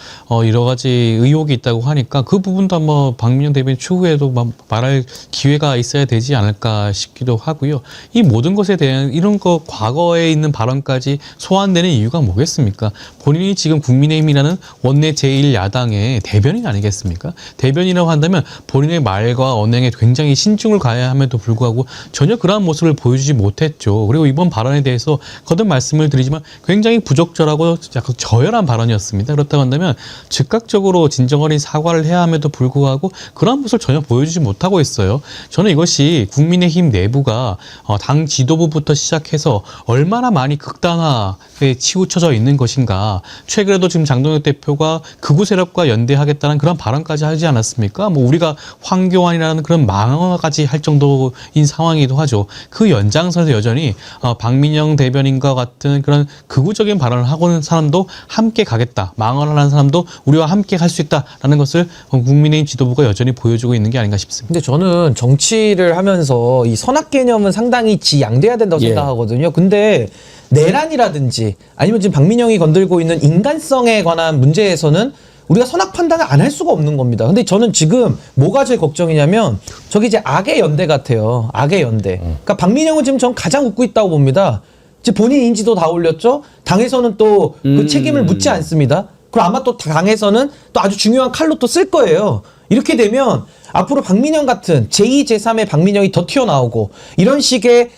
여러 가지 의혹이 있다고 하니까 그 부분도 아마 박민영 대변인 추후에도 말할 기회가 있어야 되지 않을까 싶기도 하고요. 이 모든 것에 대한 이런 거 과거에 있는 발언까지 소환되는 이유가 뭐겠습니까? 본인이 지금 국민의힘이라는 원내 제1야당 야당의 대변인 아니겠습니까? 대변이라고 한다면 본인의 말과 언행에 굉장히 신중을 가해야 함에도 불구하고 전혀 그러한 모습을 보여주지 못했죠. 그리고 이번 발언에 대해서 거듭 말씀을 드리지만 굉장히 부적절하고 약간 저열한 발언이었습니다. 그렇다고 한다면 즉각적으로 진정어린 사과를 해야 함에도 불구하고 그러한 모습을 전혀 보여주지 못하고 있어요. 저는 이것이 국민의힘 내부가 당 지도부부터 시작해서 얼마나 많이 극단화에 치우쳐져 있는 것인가. 최근에도 지금 장동혁 대표가 극우 세력과 연대하겠다는 그런 발언까지 하지 않았습니까? 뭐 우리가 황교안이라는 그런 망언까지 할 정도인 상황이기도 하죠. 그 연장선에서 여전히 박민영 대변인과 같은 그런 극우적인 발언을 하고 있는 사람도 함께 가겠다. 망언을 하는 사람도 우리와 함께 갈 수 있다라는 것을 국민의힘 지도부가 여전히 보여주고 있는 게 아닌가 싶습니다. 근데 저는 정치를 하면서 이 선악 개념은 상당히 지양돼야 된다고 생각하거든요. 근데 내란이라든지 아니면 지금 박민영이 건들고 있는 인간성에 관한 문제에서는 우리가 선악 판단을 안 할 수가 없는 겁니다. 근데 저는 지금 뭐가 제일 걱정이냐면 저기 이제 악의 연대 같아요. 악의 연대. 그러니까 박민영은 지금 전 가장 웃고 있다고 봅니다. 이제 본인 인지도 다 올렸죠. 당에서는 또 그 책임을 묻지 않습니다. 그럼 아마 또 당에서는 또 아주 중요한 칼로 또 쓸 거예요. 이렇게 되면 앞으로 박민영 같은 제2, 제3의 박민영이 더 튀어나오고 이런 식의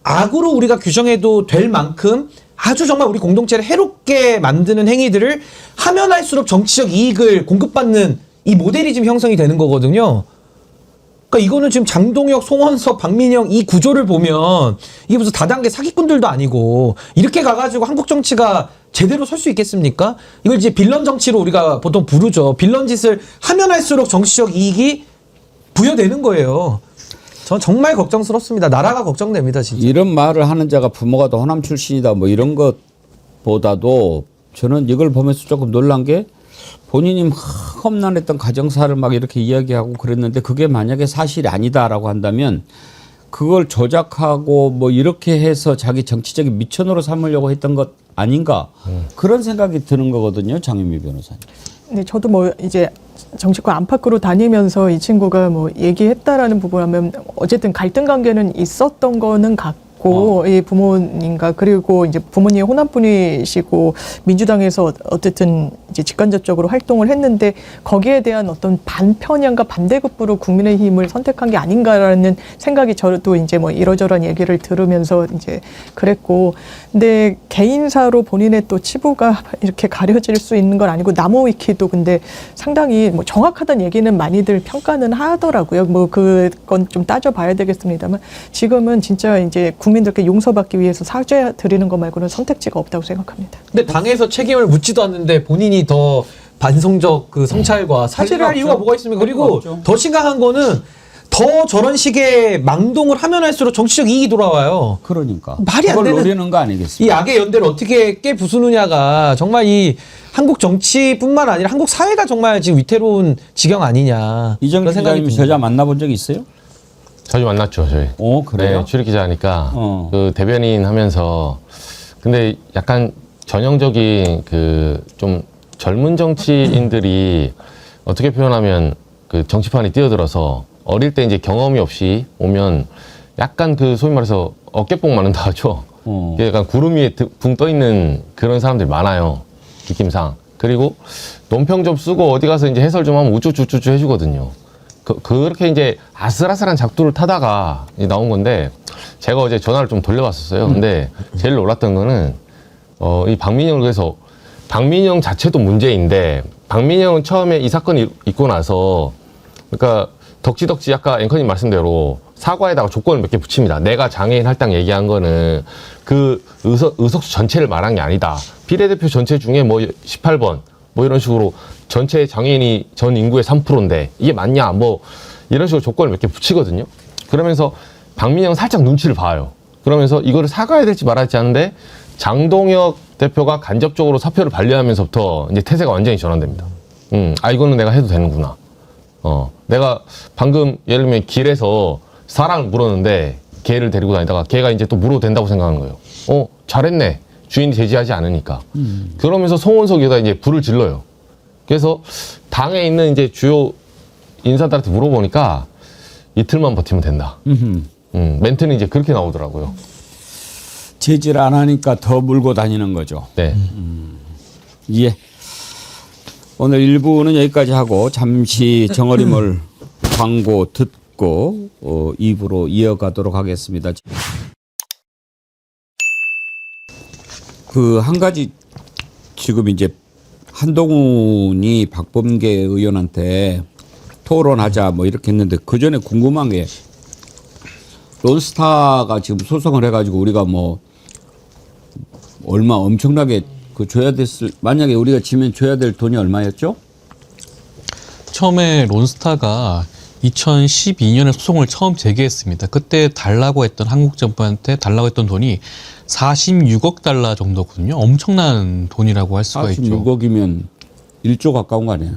악으로 우리가 규정해도 될 만큼 아주 정말 우리 공동체를 해롭게 만드는 행위들을 하면 할수록 정치적 이익을 공급받는 이 모델이 지금 형성이 되는 거거든요. 그러니까 이거는 지금 장동혁, 송원석, 박민영 이 구조를 보면 이게 무슨 다단계 사기꾼들도 아니고 이렇게 가가지고 한국 정치가 제대로 설 수 있겠습니까? 이걸 이제 빌런 정치로 우리가 보통 부르죠. 빌런 짓을 하면 할수록 정치적 이익이 부여되는 거예요. 전 정말 걱정스럽습니다. 나라가 걱정됩니다, 진짜. 이런 말을 하는 자가 부모가 더 호남 출신이다 뭐 이런 것보다도 저는 이걸 보면서 조금 놀란 게 본인이 막 험난했던 가정사를 막 이렇게 이야기하고 그랬는데 그게 만약에 사실이 아니다라고 한다면 그걸 조작하고 뭐 이렇게 해서 자기 정치적인 미천으로 삼으려고 했던 것 아닌가 그런 생각이 드는 거거든요, 장윤미 변호사님. 네, 저도 뭐 이제 정치권 안팎으로 다니면서 이 친구가 뭐 얘기했다라는 부분 하면 어쨌든 갈등 관계는 있었던 거는 같고 이 부모님과 그리고 이제 부모님이 호남분이시고 민주당에서 어쨌든 이제 직간접적으로 활동을 했는데 거기에 대한 어떤 반편향과 반대급부로 국민의힘을 선택한 게 아닌가라는 생각이 저도 이제 뭐 이러저러한 얘기를 들으면서 이제 그랬고 근데 개인사로 본인의 또 치부가 이렇게 가려질 수 있는 건 아니고 나무위키도 근데 상당히 뭐 정확하다는 얘기는 많이들 평가는 하더라고요. 뭐 그건 좀 따져봐야 되겠습니다만 지금은 진짜 이제 국민들께 용서받기 위해서 사죄 드리는 것 말고는 선택지가 없다고 생각합니다. 근데 당에서 책임을 묻지도 않는데 본인이 더 반성적 그 성찰과 사죄를 할 이유가 뭐가 있습니까? 그리고 더 심각한 거는 더 저런 식의 망동을 하면 할수록 정치적 이익이 돌아와요. 그러니까. 말이 안 되는. 그걸 노리는 거 아니겠습니까? 이 악의 연대를 어떻게 깨부수느냐가 정말 이 한국 정치뿐만 아니라 한국 사회가 정말 지금 위태로운 지경 아니냐. 이정기 기자님 저자 만나본 적 있어요? 자주 만났죠, 저희. 그래요? 네, 출입기자니까 그 대변인 하면서 근데 약간 전형적인 그 좀 젊은 정치인들이 어떻게 표현하면 그 정치판에 뛰어들어서 어릴 때 이제 경험이 없이 오면 약간 그 소위 말해서 어깨뽕 맞는다 하죠. 약간 구름 위에 붕 떠 있는 그런 사람들이 많아요. 느낌상. 그리고 논평 좀 쓰고 어디 가서 이제 해설 좀 하면 우쭈쭈쭈쭈 해주거든요. 그렇게 이제 아슬아슬한 작두를 타다가 나온 건데 제가 어제 전화를 좀 돌려봤었어요. 근데 제일 놀랐던 거는 이 박민영을 그래서 박민영 자체도 문제인데 박민영은 처음에 이 사건이 있고 나서 그러니까 덕지덕지 아까 앵커님 말씀대로 사과에다가 조건을 몇 개 붙입니다. 내가 장애인 할당 얘기한 거는 그 의석수 전체를 말한 게 아니다. 비례대표 전체 중에 뭐 18번 뭐 이런 식으로 전체 장애인이 전 인구의 3%인데 이게 맞냐 뭐 이런 식으로 조건을 몇 개 붙이거든요. 그러면서 박민영은 살짝 눈치를 봐요. 그러면서 이거를 사과해야 될지 말아야 될지 하는데 장동혁 대표가 간접적으로 사표를 반려하면서부터 이제 태세가 완전히 전환됩니다. 이거는 내가 해도 되는구나. 내가 방금 예를 들면 길에서 사람을 물었는데 개를 데리고 다니다가 개가 이제 또 물어도 된다고 생각하는 거예요. 잘했네. 주인이 제지하지 않으니까. 그러면서 송원석이다 이제 불을 질러요. 그래서 당에 있는 이제 주요 인사들한테 물어보니까 이틀만 버티면 된다. 멘트는 이제 그렇게 나오더라고요. 제지를 안 하니까 더 물고 다니는 거죠. 네. 예. 오늘 1부는 여기까지 하고 잠시 정어리몰 광고 듣고 2부로 이어가도록 하겠습니다. 그 한 가지 지금 이제 한동훈이 박범계 의원한테 토론하자 뭐 이렇게 했는데 그 전에 궁금한 게 론스타가 지금 소송을 해가지고 우리가 뭐 얼마 엄청나게 그 줘야 됐을 만약에 우리가 지면 줘야 될 돈이 얼마였죠? 처음에 론스타가 2012년에 소송을 처음 제기했습니다. 그때 달라고 했던 한국 정부한테 달라고 했던 돈이 46억 달러 정도거든요. 엄청난 돈이라고 할 수가 있죠. 46억이면 1조 가까운 거 아니에요?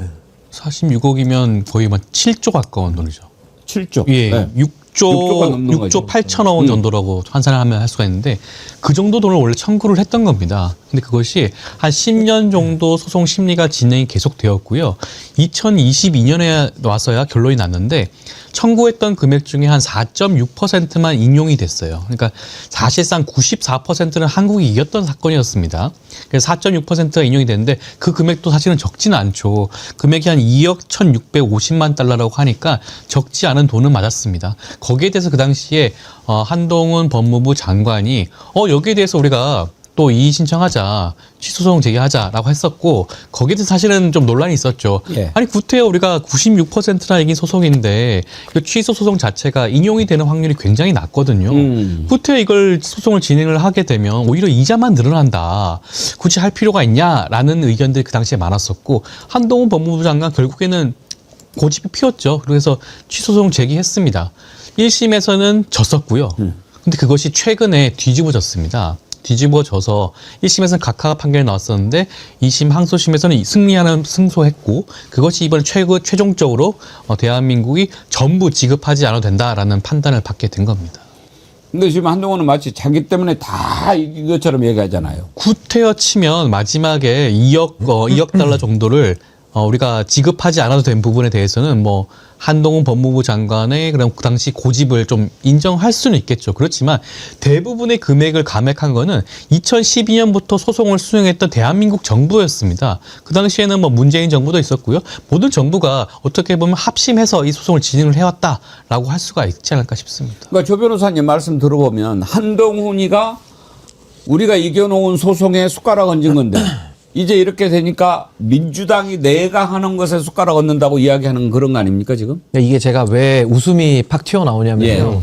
46억이면 거의 막 7조 가까운 돈이죠. 7조? 예, 네. 6조 8천억 원 정도라고 환산을 하면 할 수가 있는데 그 정도 돈을 원래 청구를 했던 겁니다. 근데 그것이 한 10년 정도 소송 심리가 진행이 계속되었고요. 2022년에 와서야 결론이 났는데 청구했던 금액 중에 한 4.6%만 인용이 됐어요. 그러니까 사실상 94%는 한국이 이겼던 사건이었습니다. 그래서 4.6%가 인용이 됐는데 그 금액도 사실은 적지는 않죠. 금액이 한 2억 1,650만 달러라고 하니까 적지 않은 돈은 맞았습니다. 거기에 대해서 그 당시에 한동훈 법무부 장관이 여기에 대해서 우리가 또 이의 신청하자, 취소소송 제기하자라고 했었고 거기에 대해서 사실은 좀 논란이 있었죠. 예. 아니 구태여 우리가 96%나 이긴 소송인데 그 취소 소송 자체가 인용이 되는 확률이 굉장히 낮거든요. 구태여 이걸 소송을 진행을 하게 되면 오히려 이자만 늘어난다. 굳이 할 필요가 있냐라는 의견들이 그 당시에 많았었고 한동훈 법무부 장관 결국에는 고집이 피웠죠. 그래서 취소 소송 제기했습니다. 1심에서는 졌었고요. 근데 그것이 최근에 뒤집어졌습니다. 뒤집어져서 1심에서는 각하 판결이 나왔었는데 2심 항소심에서는 승소했고 그것이 이번에 최종적으로 대한민국이 전부 지급하지 않아도 된다라는 판단을 받게 된 겁니다. 근데 지금 한동훈은 마치 자기 때문에 다 이것처럼 얘기하잖아요. 구태여 치면 마지막에 2억 달러 정도를 우리가 지급하지 않아도 된 부분에 대해서는 뭐 한동훈 법무부 장관의 그럼 그 당시 고집을 좀 인정할 수는 있겠죠. 그렇지만 대부분의 금액을 감액한 거는 2012년부터 소송을 수행했던 대한민국 정부였습니다. 그 당시에는 뭐 문재인 정부도 있었고요. 모든 정부가 어떻게 보면 합심해서 이 소송을 진행을 해왔다라고 할 수가 있지 않을까 싶습니다. 그러니까 조 변호사님 말씀 들어보면 한동훈이가 우리가 이겨놓은 소송에 숟가락 얹은 건데 이제 이렇게 되니까 민주당이 내가 하는 것에 숟가락 얹는다고 이야기하는 그런 거 아닙니까 지금? 이게 제가 왜 웃음이 팍 튀어나오냐면요.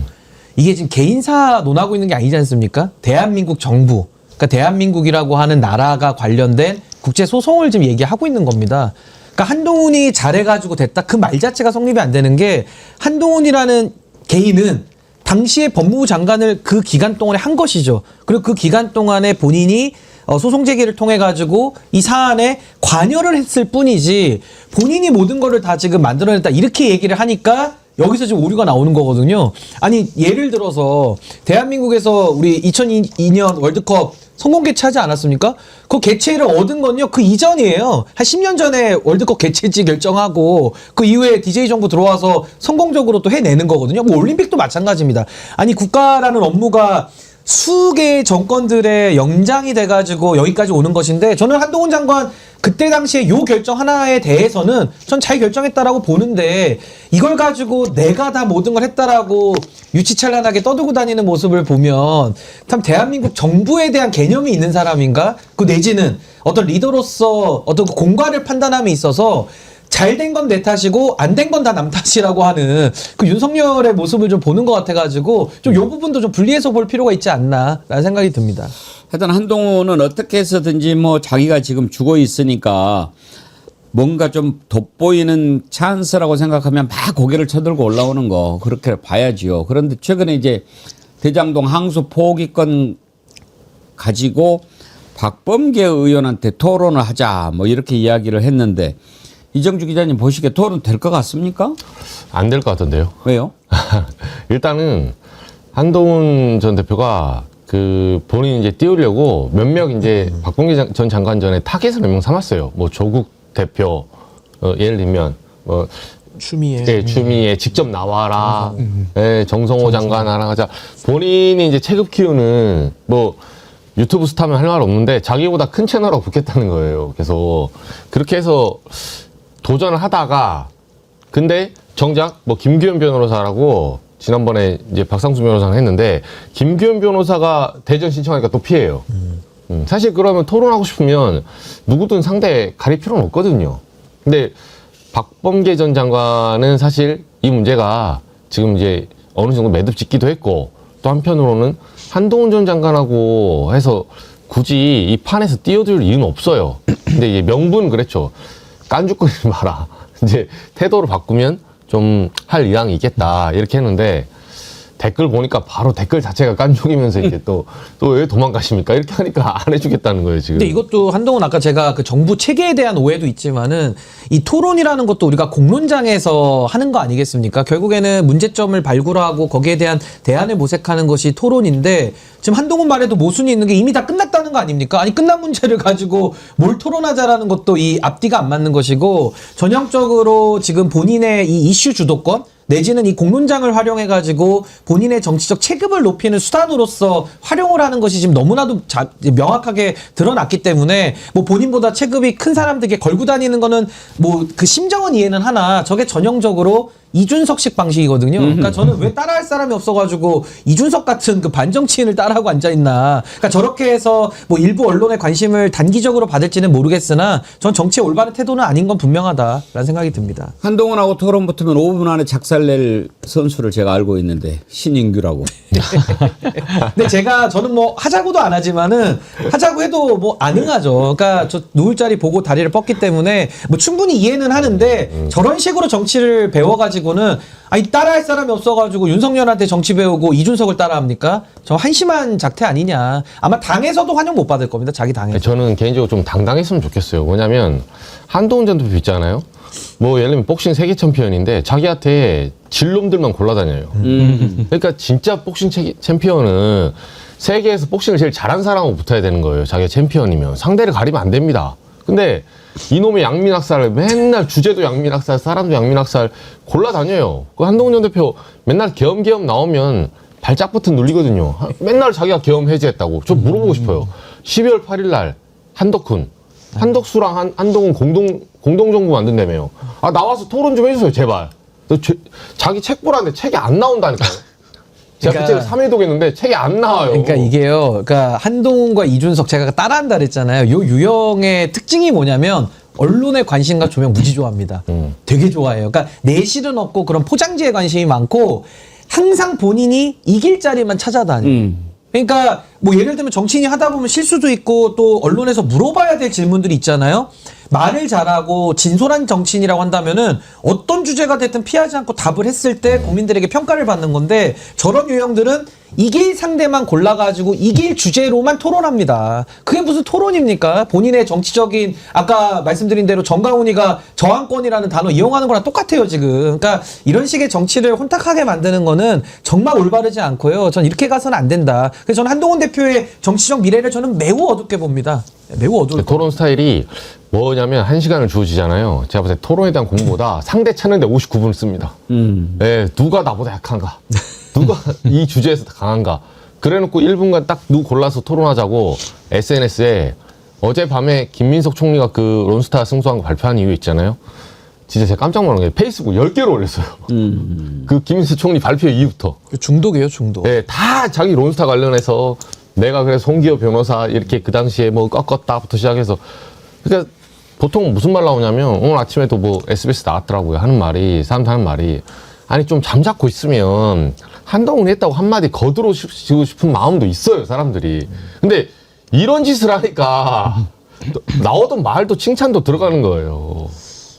이게 지금 개인사 논하고 있는 게 아니지 않습니까? 대한민국 정부, 그러니까 대한민국이라고 하는 나라가 관련된 국제 소송을 지금 얘기하고 있는 겁니다. 그러니까 한동훈이 잘해가지고 됐다 그 말 자체가 성립이 안 되는 게 한동훈이라는 개인은 당시에 법무부 장관을 그 기간 동안에 한 것이죠. 그리고 그 기간 동안에 본인이 소송 제기를 통해 가지고 이 사안에 관여를 했을 뿐이지 본인이 모든 거를 다 지금 만들어냈다 이렇게 얘기를 하니까 여기서 지금 오류가 나오는 거거든요. 아니 예를 들어서 대한민국에서 우리 2002년 월드컵 성공 개최하지 않았습니까? 그 개최를 얻은 건요 그 이전이에요. 한 10년 전에 월드컵 개최지 결정하고 그 이후에 DJ 정부 들어와서 성공적으로 또 해내는 거거든요. 뭐 올림픽도 마찬가지입니다. 아니 국가라는 업무가 수개의 정권들의 영장이 돼가지고 여기까지 오는 것인데 저는 한동훈 장관 그때 당시에 요 결정 하나에 대해서는 전 잘 결정했다라고 보는데 이걸 가지고 내가 다 모든 걸 했다라고 유치찬란하게 떠들고 다니는 모습을 보면 참 대한민국 정부에 대한 개념이 있는 사람인가? 그 내지는 어떤 리더로서 어떤 그 공과를 판단함에 있어서 잘된 건 내 탓이고 안 된 건 다 남 탓이라고 하는 그 윤석열의 모습을 좀 보는 것 같아가지고 좀 요 부분도 좀 분리해서 볼 필요가 있지 않나라는 생각이 듭니다. 하여튼 한동훈은 어떻게 해서든지 뭐 자기가 지금 죽어 있으니까 뭔가 좀 돋보이는 찬스라고 생각하면 막 고개를 쳐들고 올라오는 거 그렇게 봐야지요. 그런데 최근에 이제 대장동 항소 포기권 가지고 박범계 의원한테 토론을 하자 뭐 이렇게 이야기를 했는데 이정주 기자님 보시기에 토론 될 것 같습니까? 안 될 것 같은데요. 왜요? 일단은 한동훈 전 대표가 그 본인 이제 띄우려고 몇몇 이제 박범계 전 장관 전에 타겟을 몇 명 삼았어요. 뭐 조국 대표, 예를 들면 뭐 추미애, 네, 추미애 직접 나와라. 네, 정성호 장관 하나 하자. 본인이 이제 체급 키우는 뭐 유튜브 스타면 할 말 없는데 자기보다 큰 채널하고 붙겠다는 거예요. 그래서 그렇게 해서 도전을 하다가 근데 정작 뭐 김규현 변호사라고 지난번에 이제 박상수 변호사랑 했는데 김규현 변호사가 대전 신청하니까 또 피해요. 사실 그러면 토론하고 싶으면 누구든 상대 가릴 필요는 없거든요. 근데 박범계 전 장관은 사실 이 문제가 지금 이제 어느 정도 매듭 짓기도 했고 또 한편으로는 한동훈 전 장관하고 해서 굳이 이 판에서 띄워줄 이유는 없어요. 근데 이게 명분 그랬죠. 깐죽거리지 마라. 이제 태도를 바꾸면 좀 할 의향이 있겠다 이렇게 했는데 댓글 보니까 바로 댓글 자체가 깐죽이면서 이제 또 왜 도망가십니까? 이렇게 하니까 안 해주겠다는 거예요, 지금. 근데 이것도 한동훈 아까 제가 그 정부 체계에 대한 오해도 있지만은 이 토론이라는 것도 우리가 공론장에서 하는 거 아니겠습니까? 결국에는 문제점을 발굴하고 거기에 대한 대안을 모색하는 것이 토론인데 지금 한동훈 말에도 모순이 있는 게 이미 다 끝났다는 거 아닙니까? 아니 끝난 문제를 가지고 뭘 토론하자라는 것도 이 앞뒤가 안 맞는 것이고 전형적으로 지금 본인의 이 이슈 주도권 내지는 이 공론장을 활용해가지고 본인의 정치적 체급을 높이는 수단으로서 활용을 하는 것이 지금 너무나도 명확하게 드러났기 때문에 뭐 본인보다 체급이 큰 사람들에게 걸고 다니는 거는 뭐 그 심정은 이해는 하나 저게 전형적으로 이준석식 방식이거든요. 그러니까 저는 왜 따라할 사람이 없어가지고 이준석 같은 그 반정치인을 따라하고 앉아있나. 그러니까 저렇게 해서 뭐 일부 언론의 관심을 단기적으로 받을지는 모르겠으나 전 정치의 올바른 태도는 아닌 건 분명하다라는 생각이 듭니다. 한동훈하고 토론 붙으면 5분 안에 작살낼 선수를 제가 알고 있는데 신인규라고. 근데 저는 뭐 하자고도 안 하지만은 하자고 해도 뭐 안 응하죠. 그러니까 저 누울 자리 보고 다리를 뻗기 때문에 뭐 충분히 이해는 하는데 저런 식으로 정치를 배워가지고는 아니 따라할 사람이 없어가지고 윤석열한테 정치 배우고 이준석을 따라합니까? 저 한심한 작태 아니냐. 아마 당에서도 환영 못 받을 겁니다. 자기 당에서. 저는 개인적으로 좀 당당했으면 좋겠어요. 뭐냐면 한동훈 전 대표 있잖아요. 뭐 예를 들면 복싱 세계 챔피언인데 자기한테 질놈들만 골라다녀요. 그러니까 진짜 복싱 챔피언은 세계에서 복싱을 제일 잘한 사람하고 붙어야 되는 거예요. 자기가 챔피언이면. 상대를 가리면 안 됩니다. 근데 이놈의 양민학살을 맨날 주제도 양민학살, 사람도 양민학살 골라다녀요. 그 한동훈 전 대표 맨날 계엄 나오면 발작 버튼 눌리거든요. 맨날 자기가 계엄 해제했다고. 저 물어보고 싶어요. 12월 8일 날 한덕수랑 한동훈 공동정부 만든다며요. 아, 나와서 토론 좀 해주세요, 제발. 자기 책 보라는데 책이 안 나온다니까요. 제가 그 책을 3회 독했는데 책이 안 나와요. 그러니까 이게요. 그러니까 한동훈과 이준석 제가 따라한다 그랬잖아요. 요 유형의 특징이 뭐냐면 언론의 관심과 조명 무지 좋아합니다. 되게 좋아해요. 그러니까 내실은 없고 그런 포장지에 관심이 많고 항상 본인이 이길 자리만 찾아다녀요. 그러니까 뭐 예를 들면 정치인이 하다 보면 실수도 있고 또 언론에서 물어봐야 될 질문들이 있잖아요. 말을 잘하고 진솔한 정치인이라고 한다면은 어떤 주제가 됐든 피하지 않고 답을 했을 때 국민들에게 평가를 받는 건데 저런 유형들은 이길 상대만 골라가지고 이길 주제로만 토론합니다. 그게 무슨 토론입니까? 본인의 정치적인 아까 말씀드린 대로 정강훈이가 저항권이라는 단어 이용하는 거랑 똑같아요 지금. 그러니까 이런 식의 정치를 혼탁하게 만드는 거는 정말 올바르지 않고요. 전 이렇게 가서는 안 된다. 그래서 저는 한동훈 대표의 정치적 미래를 저는 매우 어둡게 봅니다. 매우 어두울 토론 스타일이 뭐냐면 1시간을 주어지잖아요. 제가 볼 때 토론에 대한 공부보다 상대 찾는데 59분을 씁니다. 네, 누가 나보다 약한가? 누가 이 주제에서 강한가? 그래놓고 1분간 딱 누구 골라서 토론하자고 SNS에 어젯밤에 김민석 총리가 그 론스타 승소한 거 발표한 이유 있잖아요. 진짜 제가 깜짝 놀란 게 페이스북 10개로 올렸어요. 그 김민석 총리 발표 이후부터. 중독이에요, 중독. 네, 다 자기 론스타 관련해서 내가 그래서 송기호 변호사 이렇게 그 당시에 뭐 꺾었다부터 시작해서 그러니까 보통 무슨 말 나오냐면 오늘 아침에도 뭐 SBS 나왔더라고요. 사람들 하는 말이 아니 좀 잠자코 있으면 한동훈이 했다고 한마디 거들어주고 싶은 마음도 있어요, 사람들이. 근데 이런 짓을 하니까 나오던 말도 칭찬도 들어가는 거예요.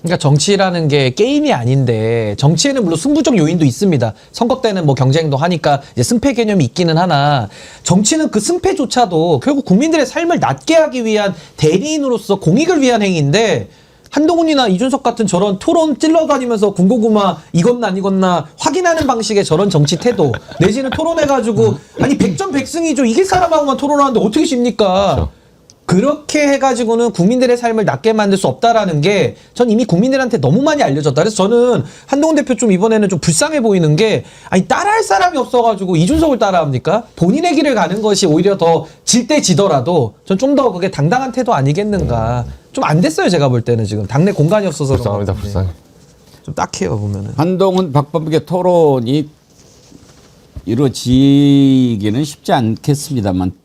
그러니까 정치라는 게 게임이 아닌데 정치에는 물론 승부적 요인도 있습니다. 선거 때는 뭐 경쟁도 하니까 이제 승패 개념이 있기는 하나 정치는 그 승패조차도 결국 국민들의 삶을 낫게 하기 위한 대리인으로서 공익을 위한 행위인데 한동훈이나 이준석 같은 저런 토론 찔러다니면서 군고구마 이건나 확인하는 방식의 저런 정치 태도 내지는 토론해가지고 아니 100점 100승이죠. 이길 사람하고만 토론하는데 어떻게 쉽니까? 그렇게 해가지고는 국민들의 삶을 낫게 만들 수 없다라는 게 전 이미 국민들한테 너무 많이 알려졌다. 그래서 저는 한동훈 대표 좀 이번에는 좀 불쌍해 보이는 게 아니 따라할 사람이 없어가지고 이준석을 따라합니까? 본인의 길을 가는 것이 오히려 더 질 때 지더라도 전 좀 더 그게 당당한 태도 아니겠는가. 좀 안 됐어요 제가 볼 때는 지금 당내 공간이 없어서 불쌍합니다, 불쌍해. 좀 딱해요 보면은. 한동훈 박범계 토론이 이루어지기는 쉽지 않겠습니다만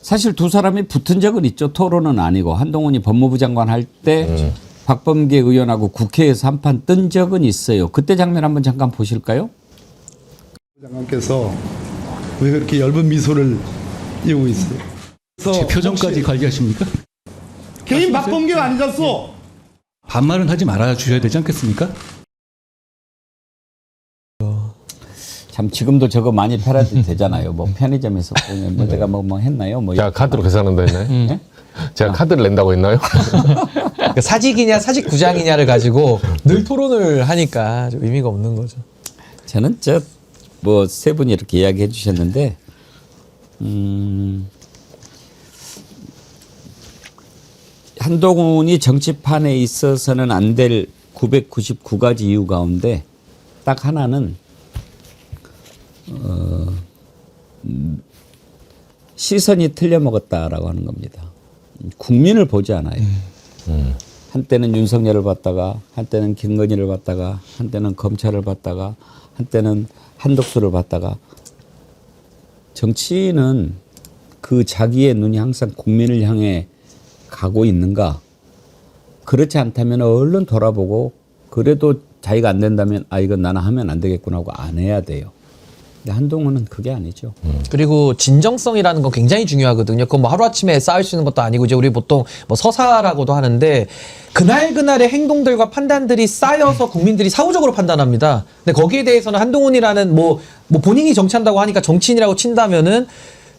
사실 두 사람이 붙은 적은 있죠. 토론은 아니고 한동훈이 법무부 장관 할 때 박범계 의원하고 국회에서 한판 뜬 적은 있어요. 그때 장면 한번 잠깐 보실까요? 장관께서 왜 그렇게 엷은 미소를 띄우고 있어요? 제 표정까지 관리하십니까? 개인 박범계가 아니잖소. 반말은 하지 말아 주셔야 되지 않겠습니까? 참 지금도 저거 많이 패러디 되잖아요. 뭐 편의점에서 보면 뭐 내가 뭐 했나요? 뭐 제가 카드로 계산한다 했나요? 네? 제가 카드를 낸다고 했나요? 그러니까 사직이냐 사직구장이냐를 가지고 늘 토론을 하니까 좀 의미가 없는 거죠. 저는 뭐 세 분이 이렇게 이야기해 주셨는데 한동훈이 정치판에 있어서는 안 될 999가지 이유 가운데 딱 하나는 시선이 틀려 먹었다라고 하는 겁니다. 국민을 보지 않아요. 한때는 윤석열을 봤다가 한때는 김건희를 봤다가 한때는 검찰을 봤다가 한때는 한덕수를 봤다가 정치인은 그 자기의 눈이 항상 국민을 향해 가고 있는가? 그렇지 않다면 얼른 돌아보고 그래도 자기가 안 된다면 아 이건 나는 하면 안 되겠구나 하고 안 해야 돼요. 근데 한동훈은 그게 아니죠. 그리고 진정성이라는 건 굉장히 중요하거든요. 그건 뭐 하루아침에 쌓을 수 있는 것도 아니고 이제 우리 보통 뭐 서사라고도 하는데 그날그날의 행동들과 판단들이 쌓여서 국민들이 사후적으로 판단합니다. 근데 거기에 대해서는 한동훈이라는 뭐 본인이 정치한다고 하니까 정치인이라고 친다면은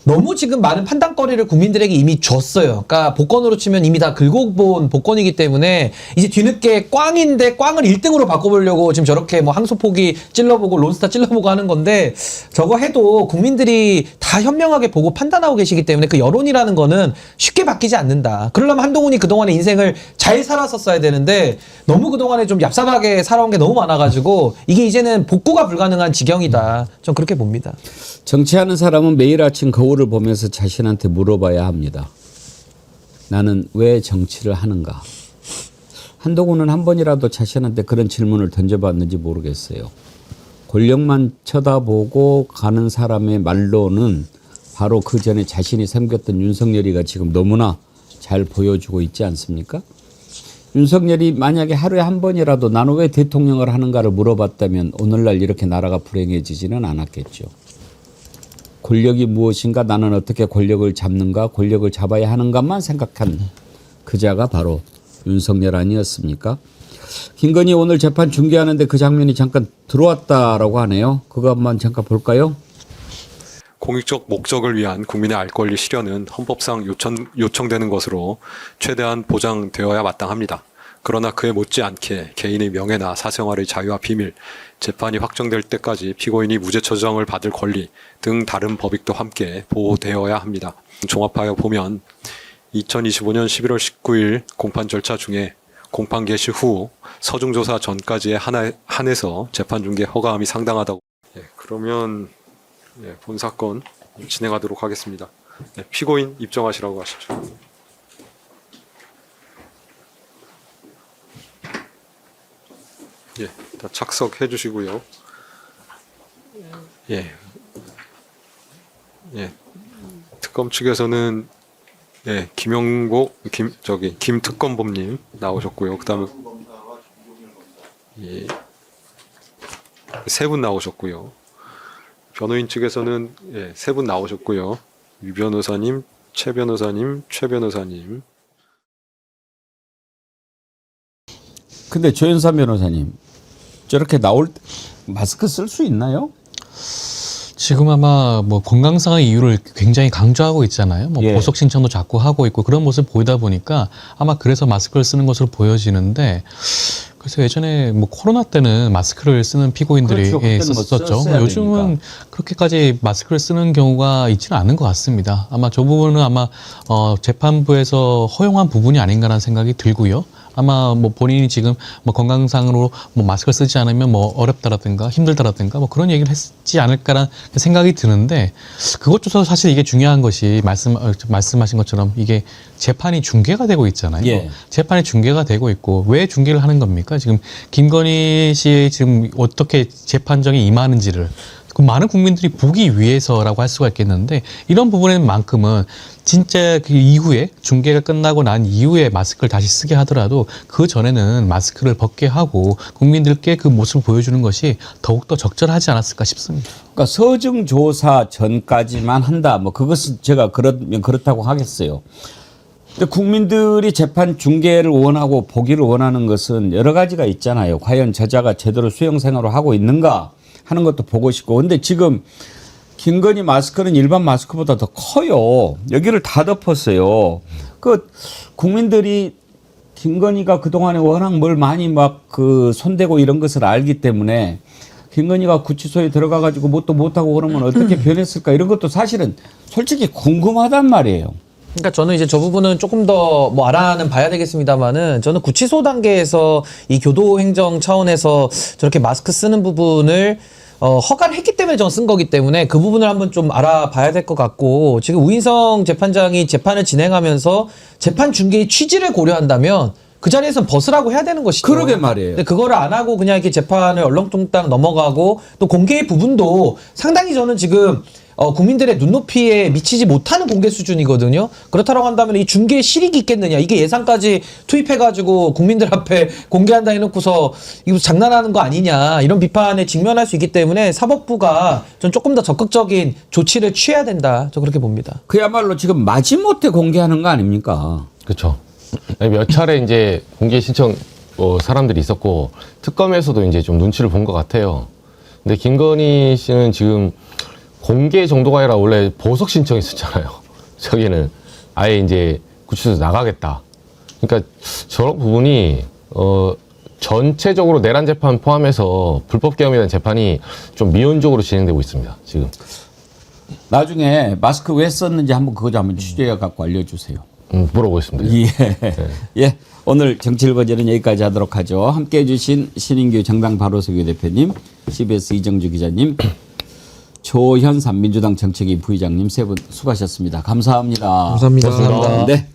너무 지금 많은 판단거리를 국민들에게 이미 줬어요. 그러니까 복권으로 치면 이미 다 긁어본 복권이기 때문에 이제 뒤늦게 꽝인데 꽝을 1등으로 바꿔보려고 지금 저렇게 뭐 항소포기 찔러보고 론스타 찔러보고 하는 건데 저거 해도 국민들이 다 현명하게 보고 판단하고 계시기 때문에 그 여론이라는 거는 쉽게 바뀌지 않는다. 그러려면 한동훈이 그동안의 인생을 잘 살았었어야 되는데 너무 그동안에 좀 얍삽하게 살아온 게 너무 많아가지고 이게 이제는 복구가 불가능한 지경이다. 좀 그렇게 봅니다. 정치하는 사람은 매일 아침 거울을 보면서 자신한테 물어봐야 합니다. 나는 왜 정치를 하는가? 한동훈은 한 번이라도 자신한테 그런 질문을 던져봤는지 모르겠어요. 권력만 쳐다보고 가는 사람의 말로는 바로 그 전에 자신이 섬겼던 윤석열이가 지금 너무나 잘 보여주고 있지 않습니까? 윤석열이 만약에 하루에 한 번이라도 나는 왜 대통령을 하는가를 물어봤다면 오늘날 이렇게 나라가 불행해지지는 않았겠죠. 권력이 무엇인가, 나는 어떻게 권력을 잡는가, 권력을 잡아야 하는가만 생각한 그자가 바로 윤석열 아니었습니까? 김건희 오늘 재판 중계하는데 그 장면이 잠깐 들어왔다라고 하네요. 그거 한번 잠깐 볼까요? 공익적 목적을 위한 국민의 알 권리 실현은 헌법상 요청되는 것으로 최대한 보장되어야 마땅합니다. 그러나 그에 못지않게 개인의 명예나 사생활의 자유와 비밀, 재판이 확정될 때까지 피고인이 무죄 처정을 받을 권리 등 다른 법익도 함께 보호되어야 합니다. 종합하여 보면 2025년 11월 19일 공판 절차 중에 공판 개시 후 서중조사 전까지에 한해서 재판 중계 허가함이 상당하다고. 그러면 본 사건 진행하도록 하겠습니다. 피고인 입정하시라고 하시죠. 다 착석해 주시고요. 특검 측에서는 김 특검범님 나오셨고요. 그다음에 세 분 나오셨고요. 변호인 측에서는 세 분 나오셨고요. 유 변호사님, 최 변호사님, 최 변호사님. 근데 조현삼 변호사님, 저렇게 나올 때 마스크 쓸 수 있나요? 지금 아마 뭐 건강상의 이유를 굉장히 강조하고 있잖아요. 뭐 보석 신청도 자꾸 하고 있고 그런 모습을 보이다 보니까 아마 그래서 마스크를 쓰는 것으로 보여지는데 그래서 예전에 뭐 코로나 때는 마스크를 쓰는 피고인들이 그렇죠. 그때는 있었었죠. 뭐 써야 요즘은 되니까. 그렇게까지 마스크를 쓰는 경우가 있지는 않은 것 같습니다. 아마 저 부분은 아마 재판부에서 허용한 부분이 아닌가라는 생각이 들고요. 아마 뭐 본인이 지금 뭐 건강상으로 뭐 마스크를 쓰지 않으면 뭐 어렵다라든가 힘들다라든가 뭐 그런 얘기를 했지 않을까라는 생각이 드는데 그것조차도 사실 이게 중요한 것이 말씀하신 것처럼 이게 재판이 중계가 되고 있잖아요. 예. 재판이 중계가 되고 있고 왜 중계를 하는 겁니까? 지금 김건희 씨의 지금 어떻게 재판정에 임하는지를 그 많은 국민들이 보기 위해서라고 할 수가 있겠는데 이런 부분만큼은 진짜 그 이후에 중계가 끝나고 난 이후에 마스크를 다시 쓰게 하더라도 그 전에는 마스크를 벗게 하고 국민들께 그 모습을 보여주는 것이 더욱더 적절하지 않았을까 싶습니다. 그러니까 서증 조사 전까지만 한다. 뭐 그것은 제가 그러면 그렇다고 하겠어요. 근데 국민들이 재판 중계를 원하고 보기를 원하는 것은 여러 가지가 있잖아요. 과연 저자가 제대로 수용 생활을 하고 있는가 하는 것도 보고 싶고. 근데 지금 김건희 마스크는 일반 마스크보다 더 커요. 여기를 다 덮었어요. 그 국민들이 김건희가 그동안에 워낙 뭘 많이 막 그 손대고 이런 것을 알기 때문에 김건희가 구치소에 들어가 가지고 뭣도 못하고 그러면 어떻게 변했을까 이런 것도 사실은 솔직히 궁금하단 말이에요. 그러니까 저는 이제 저 부분은 조금 더 뭐 알아는 봐야 되겠습니다만은 저는 구치소 단계에서 이 교도행정 차원에서 저렇게 마스크 쓰는 부분을 허가를 했기 때문에 저는 쓴 거기 때문에 그 부분을 한번 좀 알아봐야 될 것 같고 지금 우인성 재판장이 재판을 진행하면서 재판 중계의 취지를 고려한다면 그 자리에서는 벗으라고 해야 되는 것이죠. 그러게 말이에요. 근데 그거를 안 하고 그냥 이렇게 재판을 얼렁뚱땅 넘어가고 또 공개의 부분도 상당히 저는 지금 국민들의 눈높이에 미치지 못하는 공개 수준이거든요. 그렇다고 한다면 이 중계에 실익이 있겠느냐. 이게 예산까지 투입해가지고 국민들 앞에 공개한다 해놓고서 이거 장난하는 거 아니냐. 이런 비판에 직면할 수 있기 때문에 사법부가 전 조금 더 적극적인 조치를 취해야 된다. 저 그렇게 봅니다. 그야말로 지금 마지못해 공개하는 거 아닙니까? 그렇죠. 몇 차례 이제 공개 신청 사람들이 있었고 특검에서도 이제 좀 눈치를 본 것 같아요. 근데 김건희 씨는 지금 공개 정도가 아니라 원래 보석 신청했었잖아요. 저기는 아예 이제 구치소에서 나가겠다. 그러니까 저런 부분이 전체적으로 내란 재판 포함해서 불법 계엄에 대한 재판이 좀 미온적으로 진행되고 있습니다. 지금. 나중에 마스크 왜 썼는지 한번 그거 좀 한번 취재해 갖고 알려주세요. 물어보겠습니다. 예. 예. 오늘 정치일거리는 여기까지 하도록 하죠. 함께해 주신 신인규 정당 바로서기 대표님, CBS 이정주 기자님, 조현삼 민주당 정책위 부의장님 세 분 수고하셨습니다. 감사합니다. 감사합니다. 네.